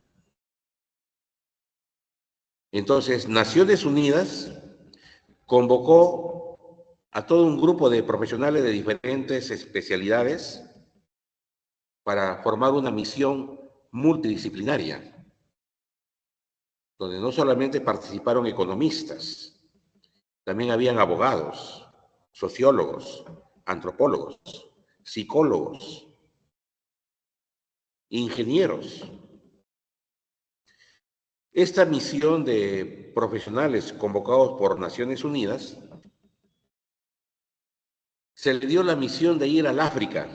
Entonces, Naciones Unidas convocó a todo un grupo de profesionales de diferentes especialidades para formar una misión multidisciplinaria, donde no solamente participaron economistas, también habían abogados, sociólogos, antropólogos, psicólogos, ingenieros. Esta misión de profesionales convocados por Naciones Unidas se le dio la misión de ir al África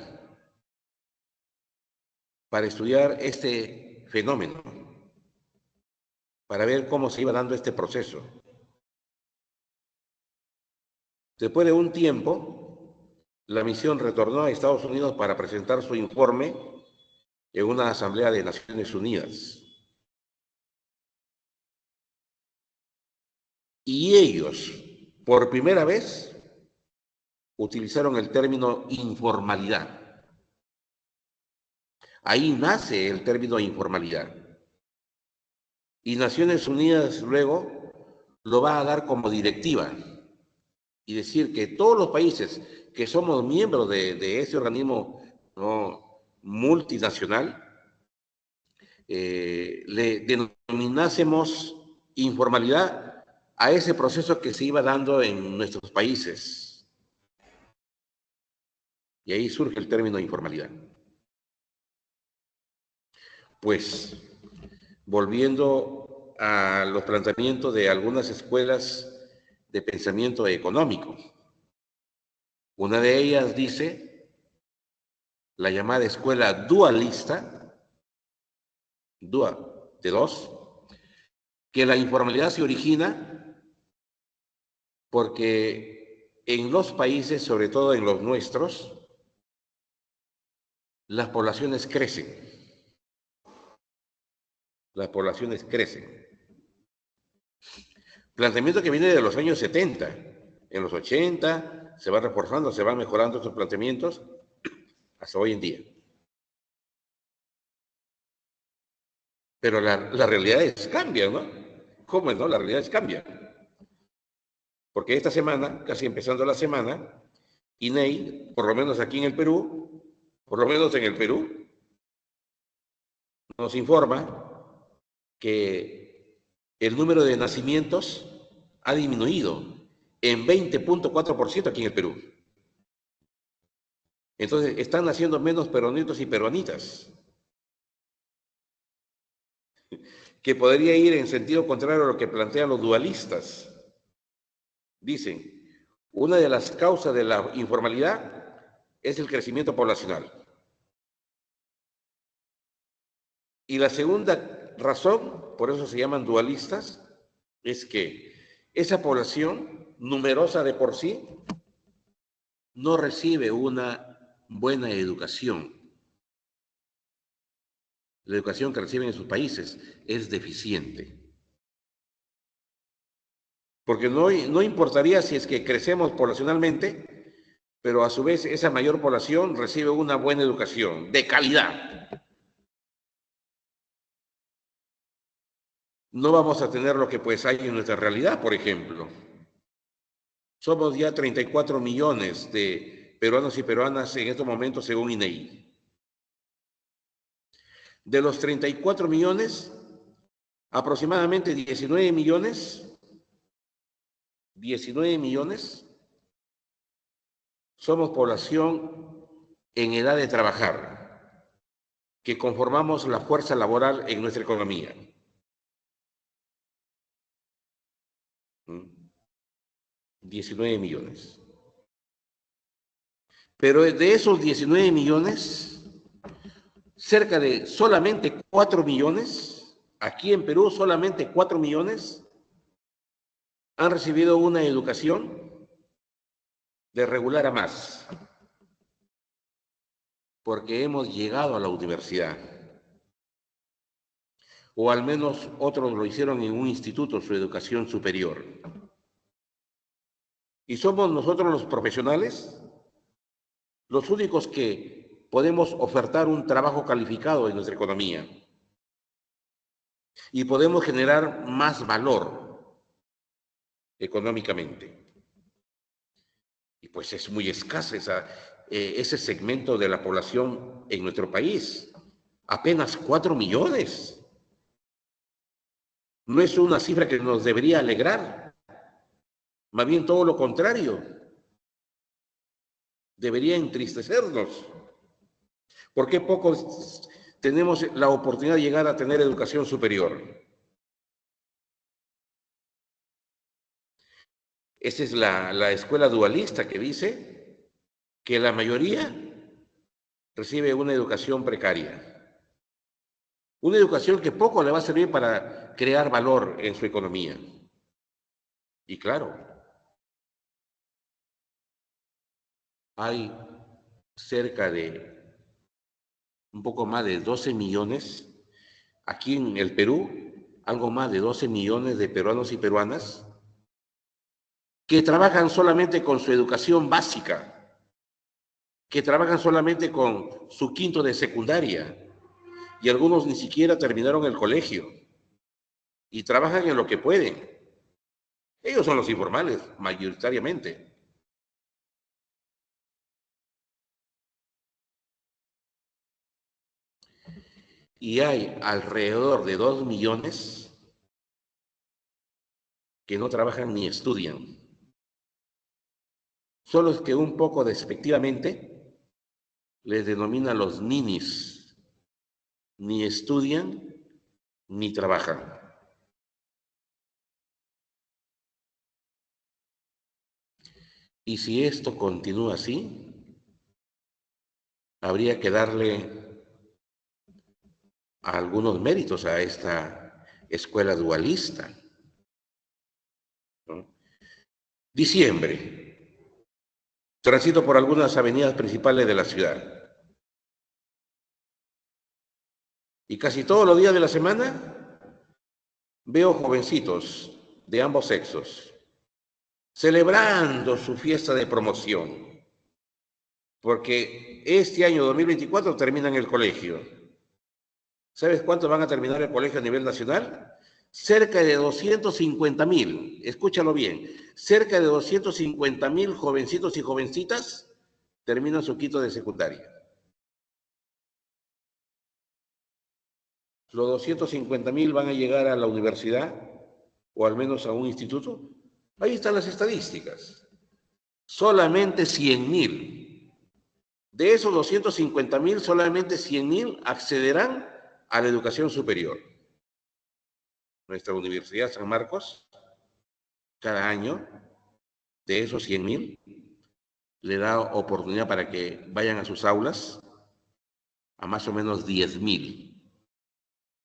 para estudiar este fenómeno, para ver cómo se iba dando este proceso. Después de un tiempo, la misión retornó a Estados Unidos para presentar su informe en una asamblea de Naciones Unidas. Y ellos, por primera vez, utilizaron el término informalidad. Ahí nace el término informalidad. Y Naciones Unidas luego lo va a dar como directiva y decir que todos los países que somos miembros de ese organismo multinacional, le denominásemos informalidad a ese proceso que se iba dando en nuestros países. Y ahí surge el término informalidad. Pues, volviendo a los planteamientos de algunas escuelas de pensamiento económico. Una de ellas dice, la llamada escuela dualista, de dos, que la informalidad se origina porque en los países, sobre todo en los nuestros, las poblaciones crecen. Las poblaciones crecen. Planteamiento que viene de los años 70. En los 80 se va reforzando, se van mejorando estos planteamientos hasta hoy en día. Pero las realidades cambian, ¿no? ¿Cómo es, no? Las realidades cambian. Porque esta semana, casi empezando la semana, INEI, por lo menos aquí en el Perú, por lo menos en el Perú, nos informa que el número de nacimientos ha disminuido en 20.4% aquí en el Perú. Entonces, están naciendo menos peruanitos y peruanitas, que podría ir en sentido contrario a lo que plantean los dualistas. Dicen, una de las causas de la informalidad es el crecimiento poblacional. Y la segunda razón, por eso se llaman dualistas, es que esa población numerosa de por sí no recibe una buena educación. La educación que reciben en sus países es deficiente. Porque no importaría si es que crecemos poblacionalmente, pero a su vez esa mayor población recibe una buena educación, de calidad. No vamos a tener lo que pues hay en nuestra realidad, por ejemplo. Somos ya 34 millones de peruanos y peruanas en estos momentos según INEI. De los 34 millones, aproximadamente 19 millones somos población en edad de trabajar, que conformamos la fuerza laboral en nuestra economía. 19 millones. Pero de esos 19 millones, cerca de solamente 4 millones, aquí en Perú solamente 4 millones, han recibido una educación de regular a más, porque hemos llegado a la universidad. O al menos otros lo hicieron en un instituto, su educación superior. Y somos nosotros los profesionales los únicos que podemos ofertar un trabajo calificado en nuestra economía y podemos generar más valor económicamente. Y pues es muy escaso ese segmento de la población en nuestro país. Apenas 4 millones. No es una cifra que nos debería alegrar. Más bien todo lo contrario. Debería entristecernos. ¿Por qué pocos tenemos la oportunidad de llegar a tener educación superior? Esa es la escuela dualista que dice que la mayoría recibe una educación precaria. Una educación que poco le va a servir para crear valor en su economía. Y claro, hay cerca de un poco más de 12 millones, aquí en el Perú, algo más de 12 millones de peruanos y peruanas que trabajan solamente con su educación básica, que trabajan solamente con su quinto de secundaria, y algunos ni siquiera terminaron el colegio, y trabajan en lo que pueden. Ellos son los informales, mayoritariamente. Y hay alrededor de 2 millones que no trabajan ni estudian. Son los que un poco despectivamente les denominan los ninis. Ni estudian ni trabajan. Y si esto continúa así, habría que darle algunos méritos a esta escuela dualista, ¿no? Diciembre. Transito por algunas avenidas principales de la ciudad. Y casi todos los días de la semana veo jovencitos de ambos sexos celebrando su fiesta de promoción, porque este año 2024 terminan el colegio. ¿Sabes cuántos van a terminar el colegio a nivel nacional? Cerca de 250,000, escúchalo bien, cerca de 250,000 jovencitos y jovencitas terminan su quinto de secundaria. Los 250,000 van a llegar a la universidad o al menos a un instituto. Ahí están las estadísticas. Solamente 100,000. De esos 250,000, solamente 100,000 accederán a la educación superior. Nuestra Universidad San Marcos, cada año, de esos 100,000, le da oportunidad para que vayan a sus aulas a más o menos 10,000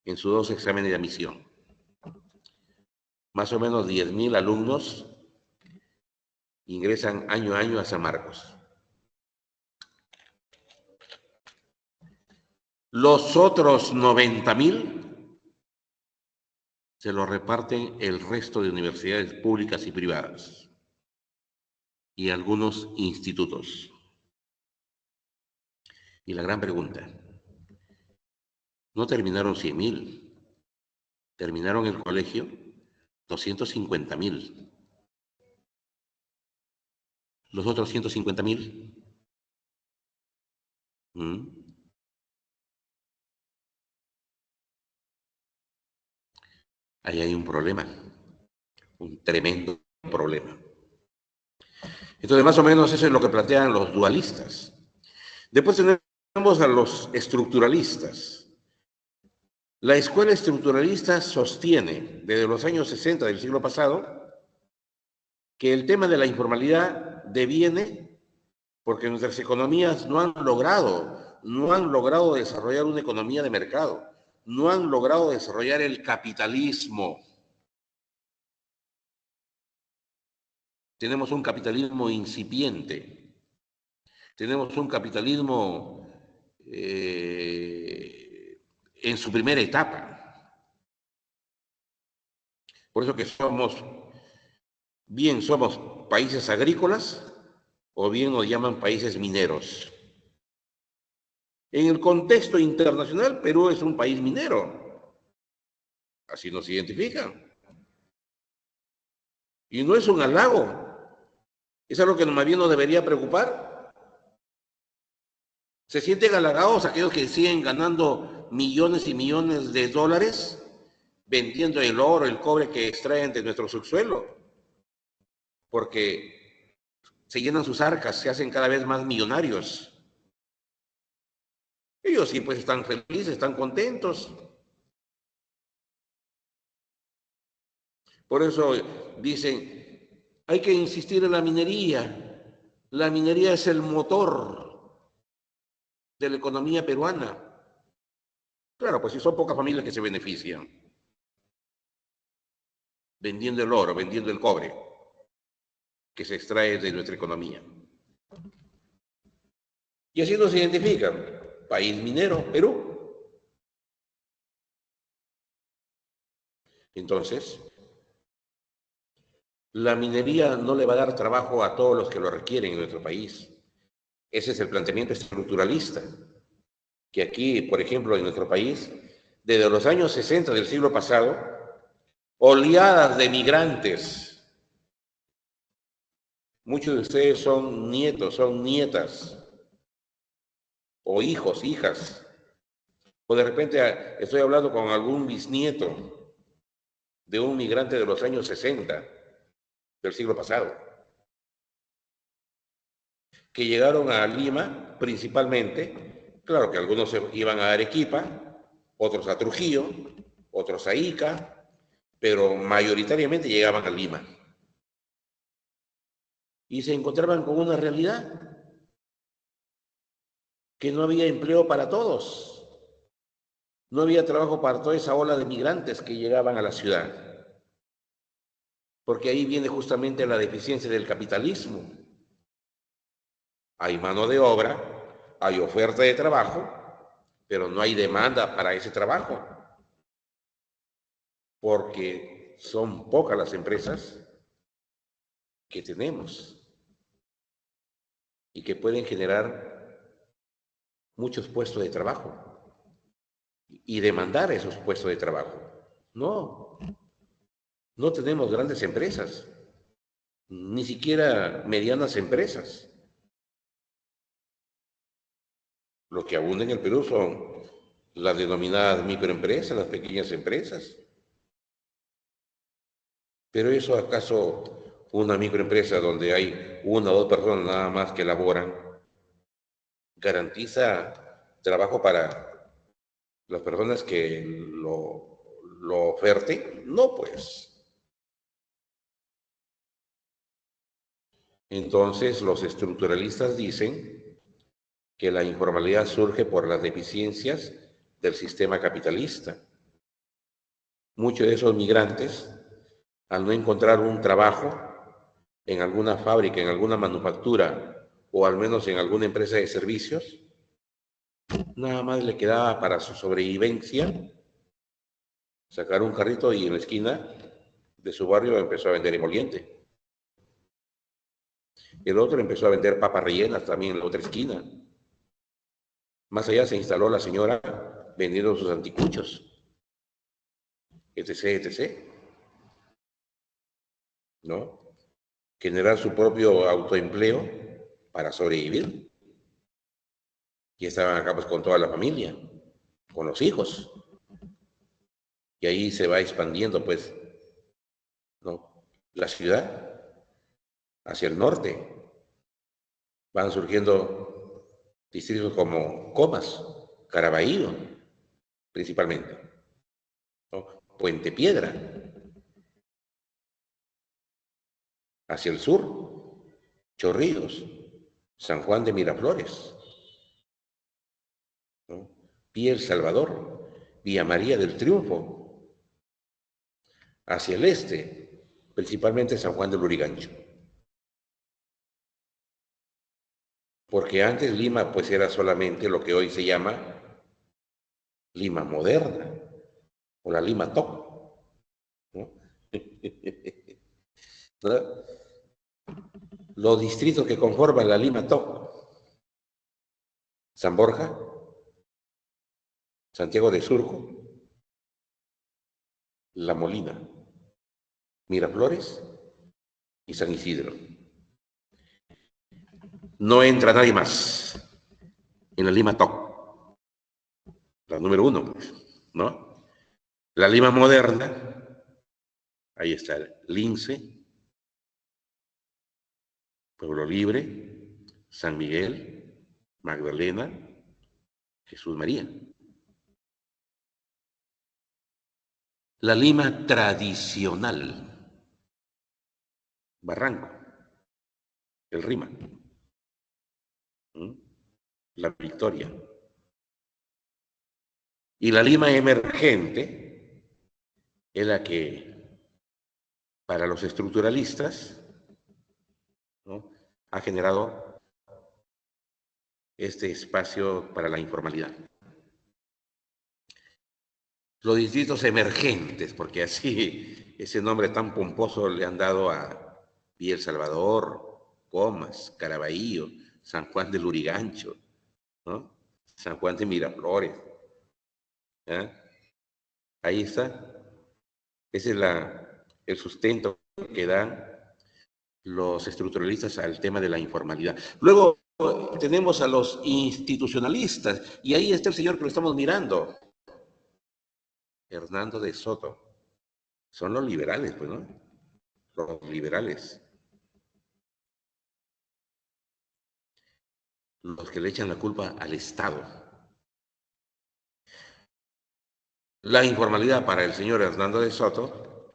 en sus 2 exámenes de admisión. Más o menos 10,000 alumnos ingresan año a año a San Marcos. Los otros 90,000 se los reparten el resto de universidades públicas y privadas y algunos institutos. Y la gran pregunta, no terminaron 100,000, terminaron el colegio 250,000. Los otros 150,000, ahí hay un problema, un tremendo problema. Entonces, más o menos eso es lo que plantean los dualistas. Después tenemos a los estructuralistas. La escuela estructuralista sostiene desde los años 60 del siglo pasado que el tema de la informalidad deviene porque nuestras economías no han logrado desarrollar una economía de mercado, no han logrado desarrollar el capitalismo. Tenemos un capitalismo incipiente, tenemos un capitalismo en su primera etapa. Por eso que somos países agrícolas o bien nos llaman países mineros. En el contexto internacional, Perú es un país minero. Así nos identifican. Y no es un halago. ¿Es algo que más bien nos debería preocupar? ¿Se sienten halagados aquellos que siguen ganando millones y millones de dólares vendiendo el oro, el cobre que extraen de nuestro subsuelo? Porque se llenan sus arcas, se hacen cada vez más millonarios. Ellos sí, pues están felices, están contentos. Por eso dicen, hay que insistir en la minería. La minería es el motor de la economía peruana. Claro, pues si son pocas familias que se benefician vendiendo el oro, vendiendo el cobre que se extrae de nuestra economía. Y así nos identifican. País minero, Perú. Entonces, la minería no le va a dar trabajo a todos los que lo requieren en nuestro país. Ese es el planteamiento estructuralista, que aquí, por ejemplo, en nuestro país, desde los años 60 del siglo pasado, oleadas de migrantes. Muchos de ustedes son nietos, son nietas, o hijos, hijas. O de repente estoy hablando con algún bisnieto de un migrante de los años 60 del siglo pasado, que llegaron a Lima principalmente. Claro que algunos se iban a Arequipa, otros a Trujillo, otros a Ica, pero mayoritariamente llegaban a Lima. y se encontraban con una realidad, que no había empleo para todos, no había trabajo para toda esa ola de migrantes que llegaban a la ciudad, porque ahí viene justamente la deficiencia del capitalismo. Hay mano de obra, hay oferta de trabajo, pero no hay demanda para ese trabajo, porque son pocas las empresas que tenemos y que pueden generar muchos puestos de trabajo y demandar esos puestos de trabajo. No, no tenemos grandes empresas, ni siquiera medianas empresas. Lo que abunda en el Perú son las denominadas microempresas, las pequeñas empresas. Pero eso acaso una microempresa donde hay una o dos personas nada más que laboran, garantiza trabajo para las personas que lo oferten. No, pues. Entonces los estructuralistas dicen que la informalidad surge por las deficiencias del sistema capitalista. Muchos de esos migrantes, al no encontrar un trabajo en alguna fábrica, en alguna manufactura o al menos en alguna empresa de servicios, nada más le quedaba para su sobrevivencia sacar un carrito y en la esquina de su barrio empezó a vender emoliente. El otro empezó a vender papas rellenas también en la otra esquina. Más allá se instaló la señora vendiendo sus anticuchos, etc., etc., ¿no? Generar su propio autoempleo para sobrevivir. Y estaban acá pues con toda la familia, con los hijos. Y ahí se va expandiendo pues, ¿no? La ciudad hacia el norte. Van surgiendo distritos como Comas, Caraballo, principalmente, ¿no? Puente Piedra, hacia el sur, Chorrillos, San Juan de Miraflores, ¿no? Villa El Salvador, Villa María del Triunfo, hacia el este, principalmente San Juan del Lurigancho. Porque antes Lima pues era solamente lo que hoy se llama Lima moderna o la Lima top, ¿no? ¿No? Los distritos que conforman la Lima top: San Borja, Santiago de Surco, La Molina, Miraflores y San Isidro. No entra nadie más en la Lima top, la número 1, ¿no? La Lima moderna, ahí está el Lince, Pueblo Libre, San Miguel, Magdalena, Jesús María. La Lima tradicional, Barranco, El Rima, La Victoria. Y la Lima emergente es la que, para los estructuralistas, ¿no?, ha generado este espacio para la informalidad. Los distritos emergentes, porque así ese nombre tan pomposo le han dado a Villa El Salvador, Comas, Caraballo, San Juan del Lurigancho, ¿no?, San Juan de Miraflores. ¿Eh? Ahí está. Ese es el sustento que dan los estructuralistas al tema de la informalidad. Luego tenemos a los institucionalistas, y ahí está el señor que lo estamos mirando, Hernando de Soto. Son los liberales, pues, ¿no? Los liberales. Los que le echan la culpa al Estado. La informalidad para el señor Hernando de Soto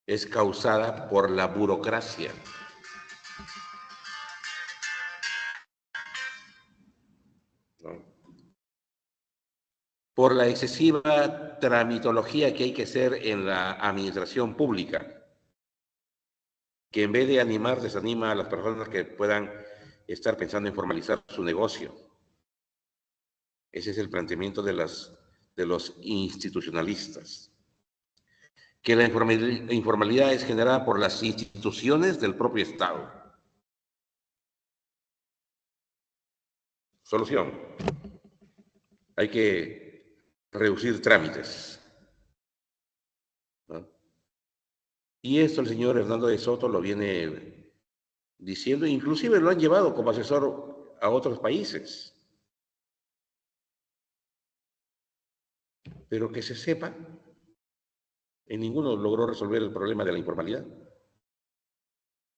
es causada por la burocracia. por la excesiva tramitología que hay que hacer en la administración pública, que en vez de animar, desanima a las personas que puedan estar pensando en formalizar su negocio. Ese es el planteamiento de los institucionalistas. Que la informalidad es generada por las instituciones del propio Estado. Solución. Hay que reducir trámites, ¿no? Y esto el señor Hernando de Soto lo viene diciendo, inclusive lo han llevado como asesor a otros países. Pero que se sepa, en ninguno logró resolver el problema de la informalidad,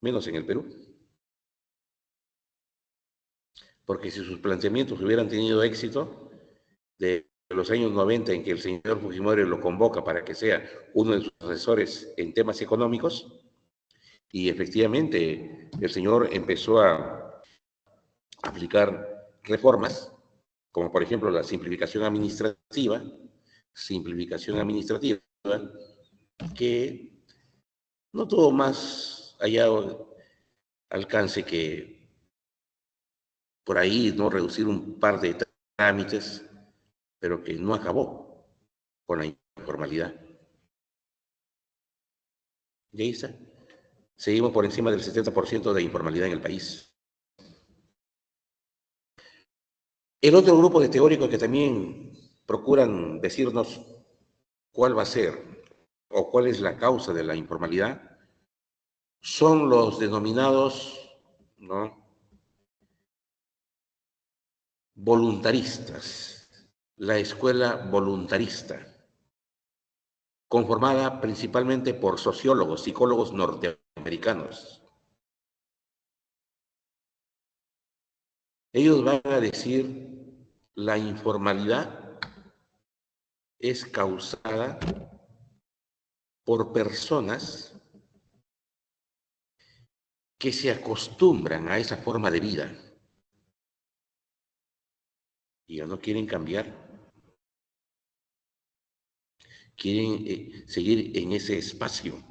menos en el Perú. Porque si sus planteamientos hubieran tenido éxito, de los años 90 en que el señor Fujimori lo convoca para que sea uno de sus asesores en temas económicos, y efectivamente el señor empezó a aplicar reformas, como por ejemplo la simplificación administrativa, que no tuvo más allá alcance que por ahí no reducir un par de trámites, pero que no acabó con la informalidad. Y ahí está. Seguimos por encima del 70% de informalidad en el país. El otro grupo de teóricos que también procuran decirnos cuál va a ser o cuál es la causa de la informalidad son los denominados, ¿no?, voluntaristas, la escuela voluntarista, conformada principalmente por sociólogos, psicólogos norteamericanos. Ellos van a decir la informalidad es causada por personas que se acostumbran a esa forma de vida y ya no quieren cambiar, quieren seguir en ese espacio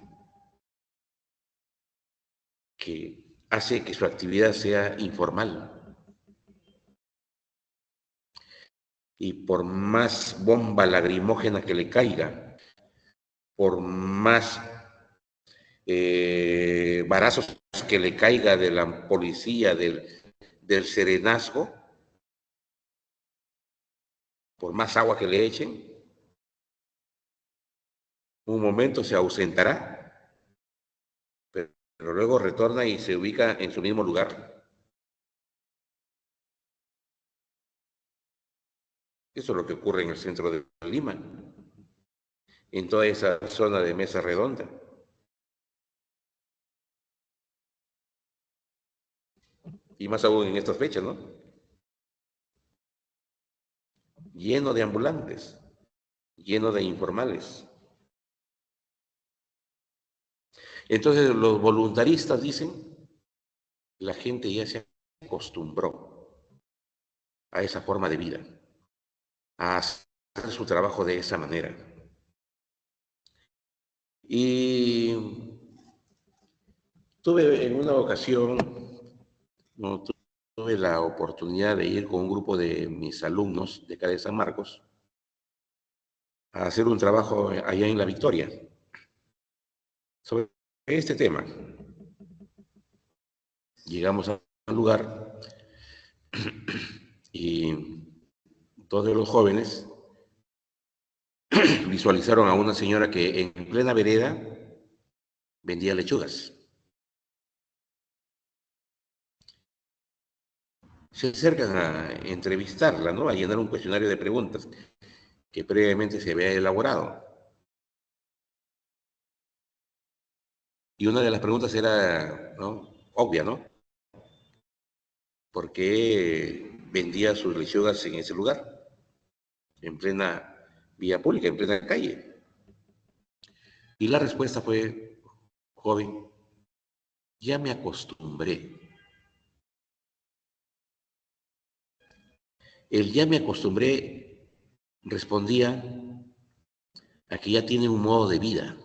que hace que su actividad sea informal. Y por más bomba lacrimógena que le caiga, por más varazos que le caiga de la policía, del serenazgo, por más agua que le echen, un momento se ausentará, pero luego retorna y se ubica en su mismo lugar. Eso es lo que ocurre en el centro de Lima, en toda esa zona de Mesa Redonda. Y más aún en estas fechas, ¿no? Lleno de ambulantes, lleno de informales. Entonces los voluntaristas dicen, la gente ya se acostumbró a esa forma de vida, a hacer su trabajo de esa manera. Y tuve en una ocasión, no, tuve la oportunidad de ir con un grupo de mis alumnos de acá de San Marcos a hacer un trabajo allá en La Victoria sobre este tema. Llegamos al lugar y todos los jóvenes visualizaron a una señora que en plena vereda vendía lechugas. Se acercan a entrevistarla, ¿no?, a llenar un cuestionario de preguntas que previamente se había elaborado. Y una de las preguntas era, ¿no?, obvia, ¿no? ¿Por qué vendía sus lechugas en ese lugar, en plena vía pública, en plena calle? Y la respuesta fue, joven, ya me acostumbré. El ya me acostumbré respondía a que ya tiene un modo de vida.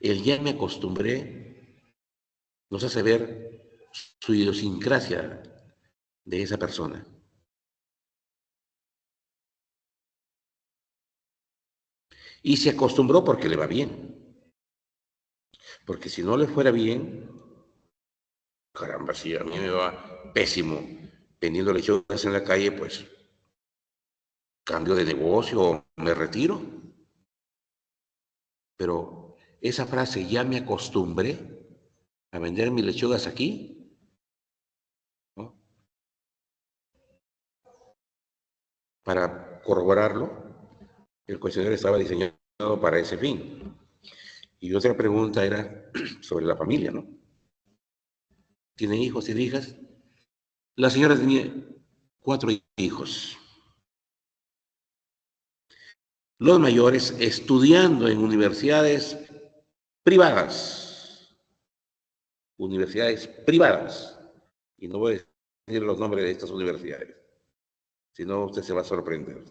El ya me acostumbré nos hace ver su idiosincrasia de esa persona. Y se acostumbró porque le va bien. Porque si no le fuera bien, caramba, si a mí me va pésimo vendiendo lechugas en la calle, pues cambio de negocio o me retiro. Pero esa frase, ya me acostumbré a vender mis lechugas aquí, ¿no? Para corroborarlo, el cuestionario estaba diseñado para ese fin. Y otra pregunta era sobre la familia, ¿no? ¿Tiene hijos y hijas? La señora tenía 4 hijos. Los mayores estudiando en universidades privadas. Universidades privadas. Y no voy a decir los nombres de estas universidades. Si no, usted se va a sorprender.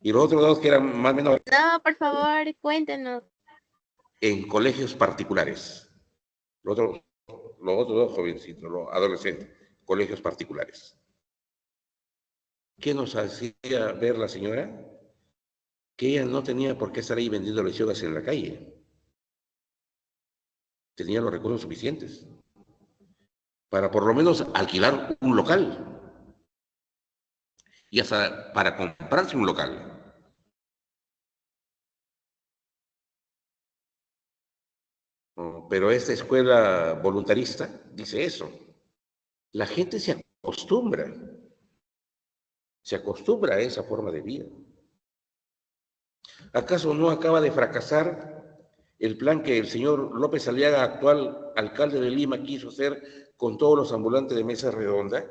Y los otros dos que eran más menores. No, por favor, cuéntenos. En colegios particulares. Los otros dos jovencitos, los adolescentes, colegios particulares. ¿Qué nos hacía ver la señora? Que ella no tenía por qué estar ahí vendiendo lechugas en la calle. Tenía los recursos suficientes para por lo menos alquilar un local y hasta para comprarse un local. Pero esta escuela voluntarista dice eso. La gente se acostumbra a esa forma de vida. ¿Acaso no acaba de fracasar el plan que el señor López Aliaga, actual alcalde de Lima, quiso hacer con todos los ambulantes de mesa redonda?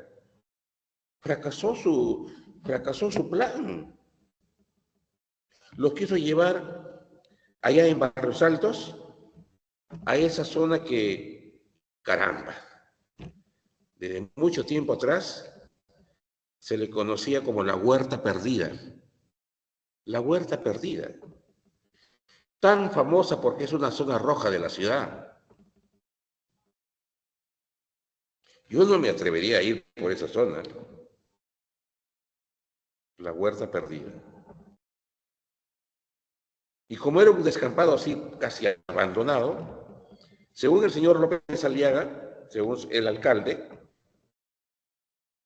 Fracasó su plan. Los quiso llevar allá en Barrios Altos, a esa zona que, caramba, desde mucho tiempo atrás se le conocía como la Huerta Perdida. La Huerta Perdida. Tan famosa porque es una zona roja de la ciudad. Yo no me atrevería a ir por esa zona. La Huerta Perdida. Y como era un descampado así casi abandonado, según el señor López Aliaga, según el alcalde,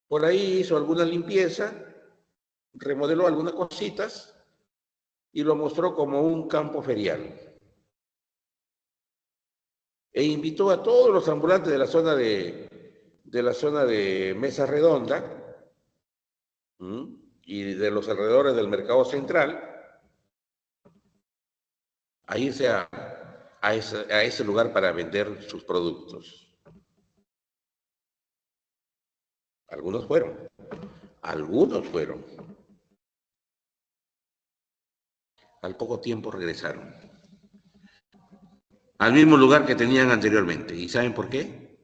por ahí hizo alguna limpieza, remodeló algunas cositas y lo mostró como un campo ferial. E invitó a todos los ambulantes de la zona de Mesa Redonda y de los alrededores del mercado central a irse a ese lugar para vender sus productos. Algunos fueron. Al poco tiempo regresaron al mismo lugar que tenían anteriormente. ¿Y saben por qué?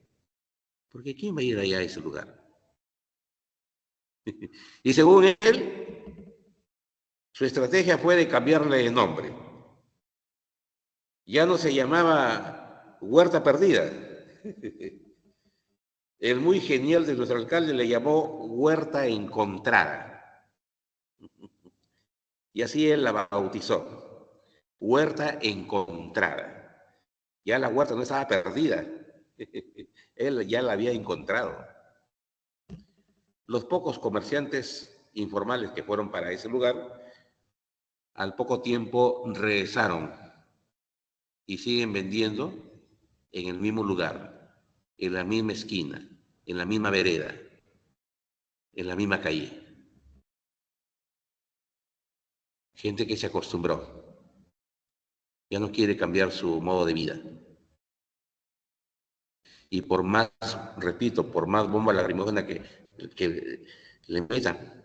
Porque ¿quién va a ir allá a ese lugar? Y según él, su estrategia fue de cambiarle de nombre. Ya no se llamaba Huerta Perdida. El muy genial de nuestro alcalde le llamó Huerta Encontrada. Y así él la bautizó. Huerta Encontrada. Ya la huerta no estaba perdida. Él ya la había encontrado. Los pocos comerciantes informales que fueron para ese lugar, al poco tiempo regresaron y siguen vendiendo en el mismo lugar, en la misma esquina, en la misma vereda, en la misma calle. Gente que se acostumbró. Ya no quiere cambiar su modo de vida. Y por más, repito, por más bomba lacrimógena que le metan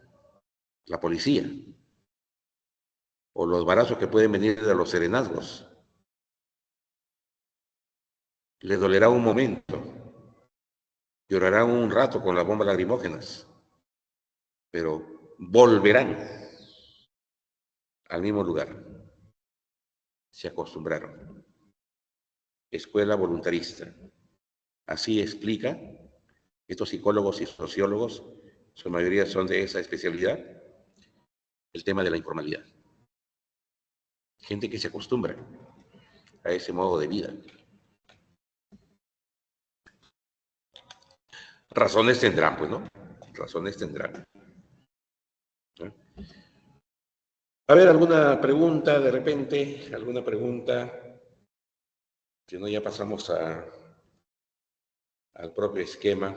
la policía, o los balazos que pueden venir de los serenazgos, le dolerá un momento, Llorarán un rato con las bombas lacrimógenas, pero volverán al mismo lugar. Se acostumbraron. Escuela voluntarista. Así explica, estos psicólogos y sociólogos, su mayoría son de esa especialidad, el tema de la informalidad. Gente que se acostumbra a ese modo de vida. Razones tendrán, pues, ¿no? Razones tendrán. ¿No? A ver, ¿alguna pregunta de repente? ¿Alguna pregunta? Si no, ya pasamos al propio esquema.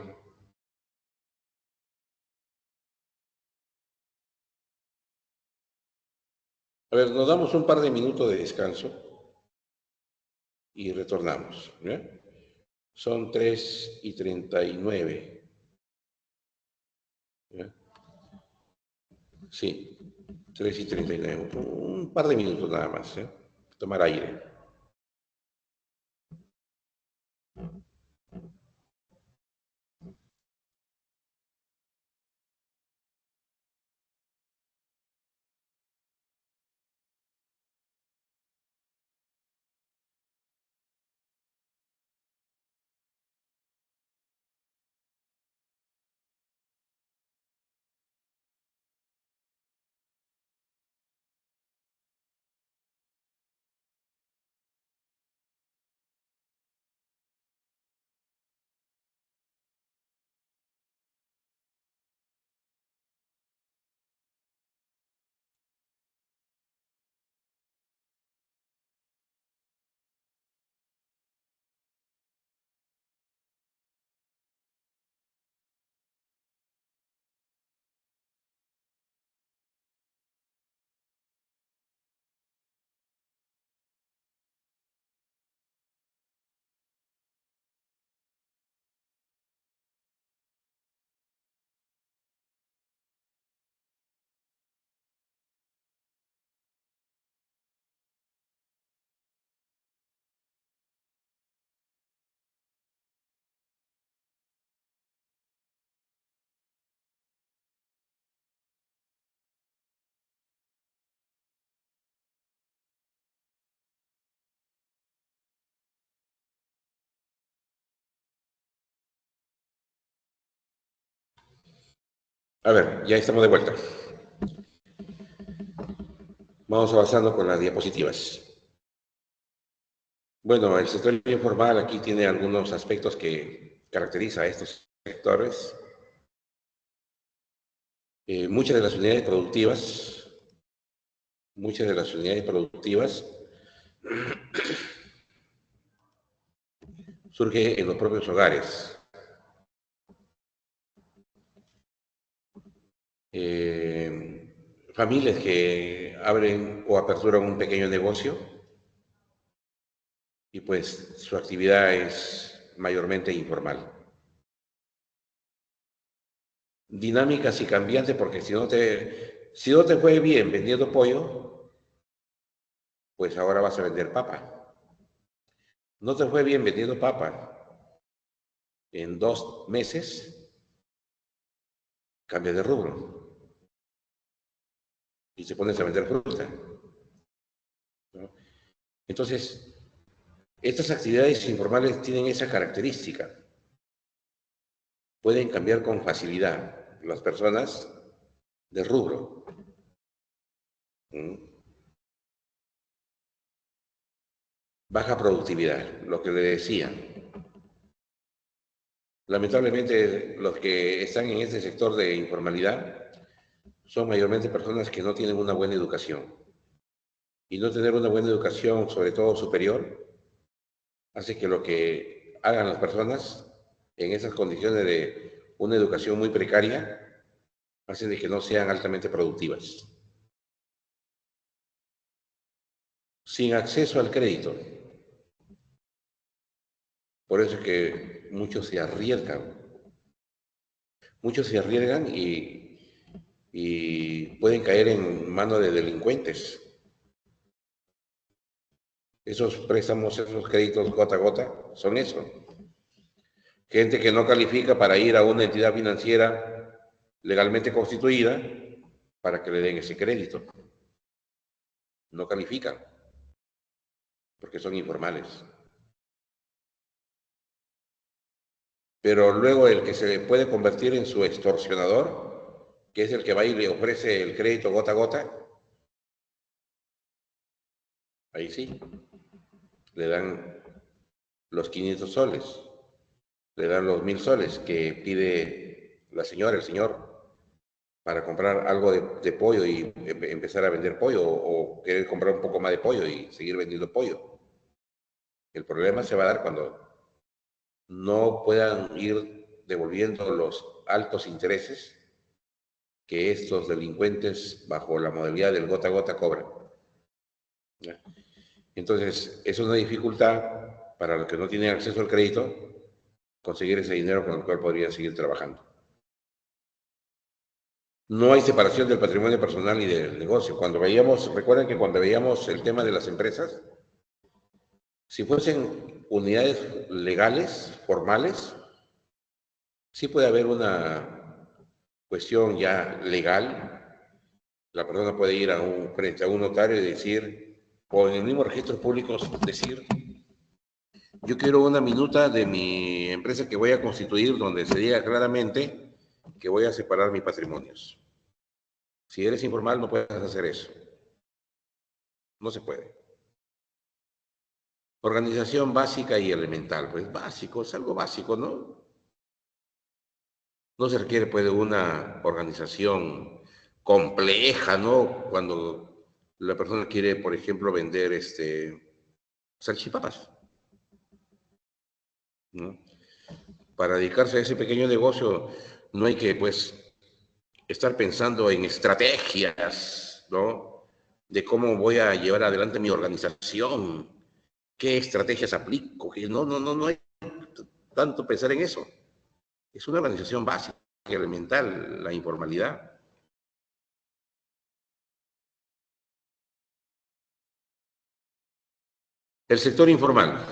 A ver, nos damos un par de minutos de descanso y retornamos. ¿Ya? Son 3:39. ¿Ya? Sí, 3:39. Un par de minutos nada más. ¿Eh? Tomar aire. A ver, ya estamos de vuelta. Vamos avanzando con las diapositivas. Bueno, el sector informal aquí tiene algunos aspectos que caracteriza a estos sectores. Muchas de las unidades productivas surge en los propios hogares. Familias que abren o aperturan un pequeño negocio y pues su actividad es mayormente informal. Dinámicas y cambiantes porque si no te fue bien vendiendo pollo, pues ahora vas a vender papa. No te fue bien vendiendo papa, en 2 meses cambia de rubro y te pones a vender fruta, ¿no? Entonces, estas actividades informales tienen esa característica. Pueden cambiar con facilidad las personas de rubro. Baja productividad, lo que le decía. Lamentablemente, los que están en este sector de informalidad son mayormente personas que no tienen una buena educación. Y no tener una buena educación, sobre todo superior, hace que lo que hagan las personas en esas condiciones de una educación muy precaria, hace de que no sean altamente productivas. Sin acceso al crédito. Por eso es que muchos se arriesgan. Muchos se arriesgan y pueden caer en manos de delincuentes. Esos préstamos, esos créditos gota a gota, son eso. gente que no califica para ir a una entidad financiera legalmente constituida para que le den ese crédito. No califican, porque son informales. Pero luego el que se puede convertir en su extorsionador, que es el que va y le ofrece el crédito gota a gota, ahí sí, le dan los 500 soles, le dan los 1000 soles que pide la señora, el señor, para comprar algo de pollo y empezar a vender pollo o querer comprar un poco más de pollo y seguir vendiendo pollo. El problema se va a dar cuando no puedan ir devolviendo los altos intereses que estos delincuentes bajo la modalidad del gota a gota cobran. Entonces, es una dificultad para los que no tienen acceso al crédito conseguir ese dinero con el cual podrían seguir trabajando. No hay separación del patrimonio personal y del negocio. Cuando veíamos, recuerden que cuando veíamos el tema de las empresas, si fuesen unidades legales, formales, sí puede haber una cuestión ya legal. La persona puede ir frente a un notario y decir, o en el mismo registro público decir, yo quiero una minuta de mi empresa que voy a constituir donde se diga claramente que voy a separar mis patrimonios. Si eres informal no puedes hacer eso. No se puede. Organización básica y elemental. Pues básico, es algo básico, ¿no? No se requiere pues de una organización compleja, ¿no? Cuando la persona quiere, por ejemplo, vender salchipapas, ¿no? Para dedicarse a ese pequeño negocio no hay que pues estar pensando en estrategias, ¿no? De cómo voy a llevar adelante mi organización, qué estrategias aplico, que no hay tanto pensar en eso. Es una organización básica, elemental, la informalidad. El sector informal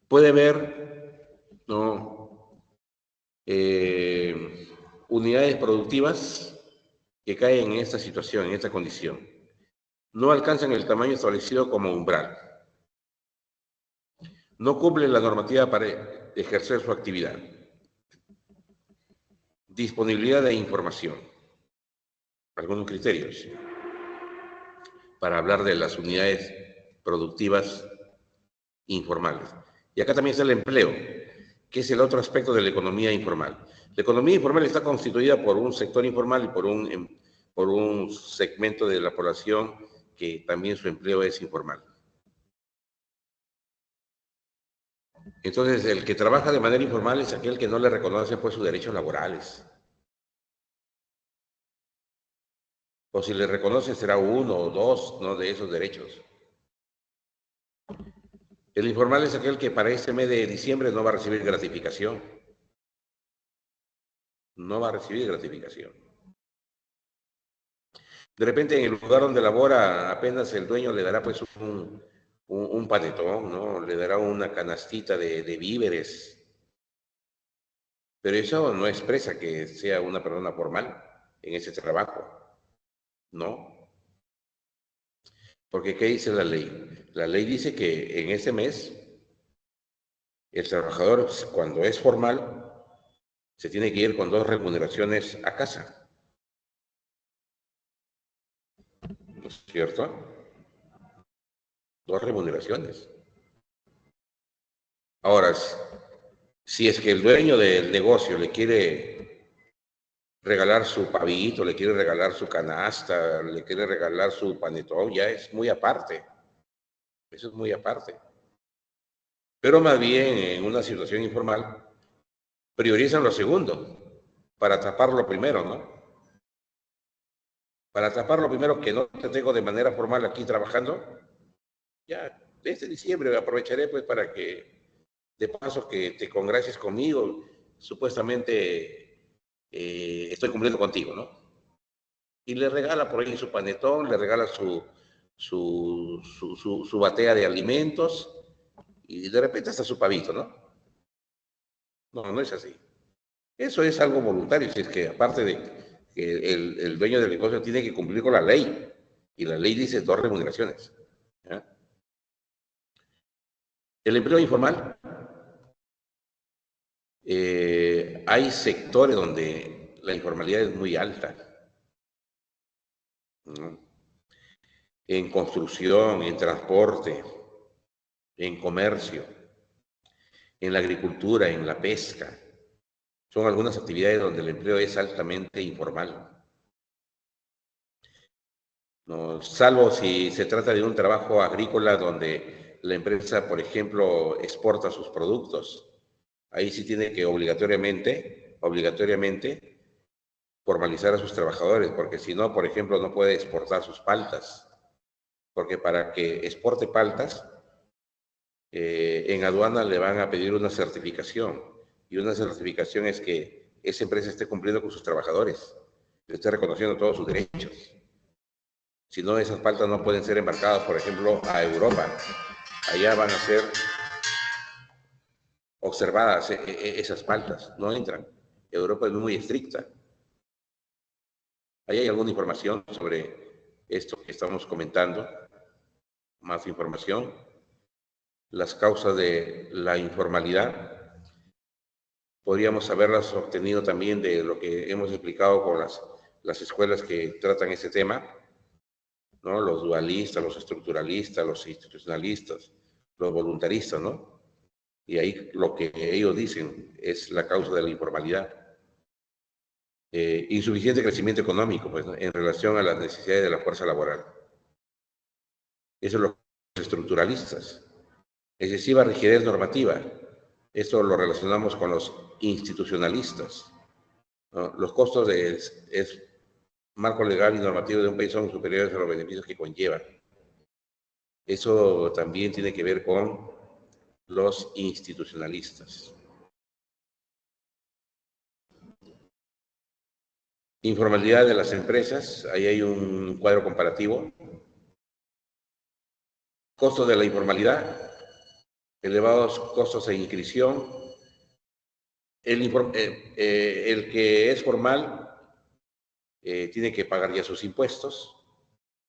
puede haber, ¿no? Unidades productivas que caen en esta situación, en esta condición. No alcanzan el tamaño establecido como umbral. No cumplen la normativa para ejercer su actividad. Disponibilidad de información. Algunos criterios para hablar de las unidades productivas informales. Y acá también está el empleo, que es el otro aspecto de la economía informal. La economía informal está constituida por un sector informal y por un segmento de la población que también su empleo es informal. Entonces, el que trabaja de manera informal es aquel que no le reconoce pues sus derechos laborales. O si le reconoce será uno o dos, ¿no?, de esos derechos. El informal es aquel que para este mes de diciembre no va a recibir gratificación. No va a recibir gratificación. De repente en el lugar donde labora apenas el dueño le dará pues un panetón, ¿no? Le dará una canastita de víveres. Pero eso no expresa que sea una persona formal en ese trabajo, ¿no? Porque ¿qué dice la ley? La ley dice que en ese mes el trabajador, cuando es formal, se tiene que ir con 2 remuneraciones a casa. ¿No es cierto? 2 remuneraciones. Ahora, si es que el dueño del negocio le quiere regalar su pavito, le quiere regalar su canasta, le quiere regalar su panetón, ya es muy aparte. Eso es muy aparte. Pero más bien en una situación informal, priorizan lo segundo para tapar lo primero, ¿no? Para tapar lo primero que no te tengo de manera formal aquí trabajando, ya desde diciembre aprovecharé pues para que de paso que te congracies conmigo, supuestamente estoy cumpliendo contigo, ¿no? Y le regala por ahí su panetón, le regala su batea de alimentos y de repente hasta su pavito, ¿no? No, no es así. Eso es algo voluntario, si es que aparte de que el dueño del negocio tiene que cumplir con la ley, y la ley dice 2 remuneraciones. ¿Ya? El empleo informal, hay sectores donde la informalidad es muy alta, ¿no? En construcción, en transporte, en comercio, en la agricultura, en la pesca. Son algunas actividades donde el empleo es altamente informal, ¿no? Salvo si se trata de un trabajo agrícola donde la empresa, por ejemplo, exporta sus productos. Ahí sí tiene que obligatoriamente formalizar a sus trabajadores, porque si no, por ejemplo, no puede exportar sus paltas, porque para que exporte paltas, en aduana le van a pedir una certificación, y una certificación es que esa empresa esté cumpliendo con sus trabajadores, que esté reconociendo todos sus derechos. Si no, esas paltas no pueden ser embarcadas, por ejemplo, a Europa. Allá van a ser observadas esas paltas, no entran. Europa es muy estricta. ¿Ahí hay alguna información sobre esto que estamos comentando? Más información. Las causas de la informalidad podríamos haberlas obtenido también de lo que hemos explicado con las escuelas que tratan ese tema, ¿no? Los dualistas, los estructuralistas, los institucionalistas, los voluntaristas, ¿no? Y ahí lo que ellos dicen es la causa de la informalidad. Insuficiente crecimiento económico, pues, ¿no? En relación a las necesidades de la fuerza laboral. Eso es lo que los estructuralistas. Excesiva rigidez normativa. Esto lo relacionamos con los institucionalistas, ¿no? Los costos del marco legal y normativo de un país son superiores a los beneficios que conllevan. Eso también tiene que ver con los institucionalistas. Informalidad de las empresas, ahí hay un cuadro comparativo. Costos de la informalidad, elevados costos e inscripción. El que es formal tiene que pagar ya sus impuestos,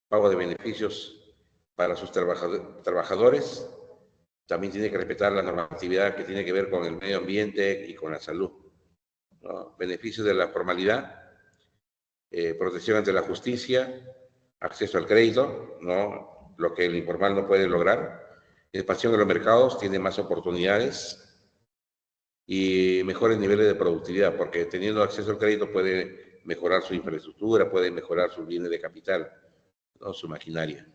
pago de beneficios para sus trabajadores, también tiene que respetar la normatividad que tiene que ver con el medio ambiente y con la salud, ¿no? Beneficios de la formalidad, protección ante la justicia, acceso al crédito, ¿no? Lo que el informal no puede lograr, expansión de los mercados, tiene más oportunidades y mejores niveles de productividad, porque teniendo acceso al crédito puede mejorar su infraestructura, puede mejorar sus bienes de capital, ¿no? Su maquinaria.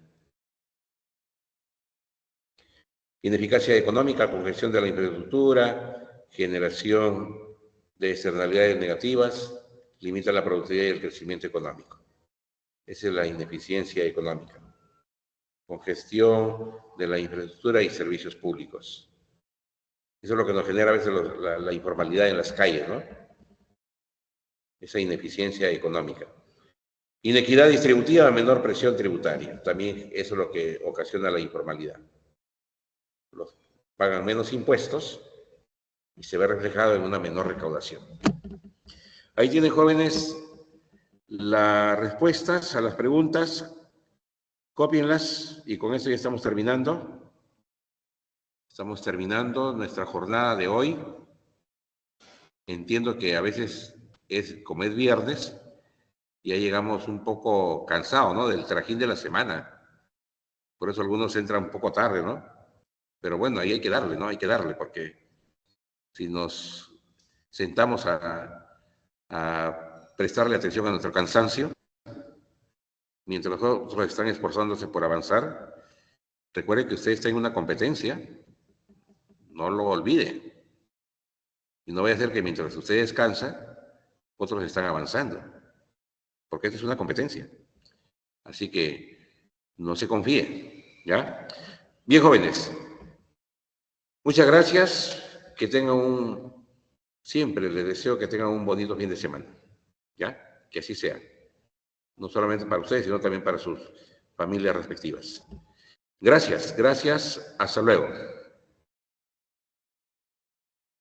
Ineficacia económica, congestión de la infraestructura, generación de externalidades negativas, limita la productividad y el crecimiento económico. Esa es la ineficiencia económica. Congestión de la infraestructura y servicios públicos. Eso es lo que nos genera a veces la informalidad en las calles, ¿no? Esa ineficiencia económica. Inequidad distributiva, menor presión tributaria. También eso es lo que ocasiona la informalidad. Los pagan menos impuestos y se ve reflejado en una menor recaudación. Ahí tienen, jóvenes, las respuestas a las preguntas. Cópienlas y con esto ya estamos terminando. Estamos terminando nuestra jornada de hoy. Entiendo que a veces como es viernes, ya llegamos un poco cansados, ¿no? Del trajín de la semana. Por eso algunos entran un poco tarde, ¿no? Pero bueno, ahí hay que darle, ¿no? Hay que darle, porque si nos sentamos a prestarle atención a nuestro cansancio, mientras los otros están esforzándose por avanzar, recuerde que usted está en una competencia, no lo olvide. Y no vaya a ser que mientras usted descansa, otros están avanzando, porque esta es una competencia. Así que no se confíe, ¿ya? Bien, jóvenes, muchas gracias. Que tengan siempre les deseo que tengan un bonito fin de semana, ¿ya? Que así sea. No solamente para ustedes, sino también para sus familias respectivas. Gracias, gracias. Hasta luego.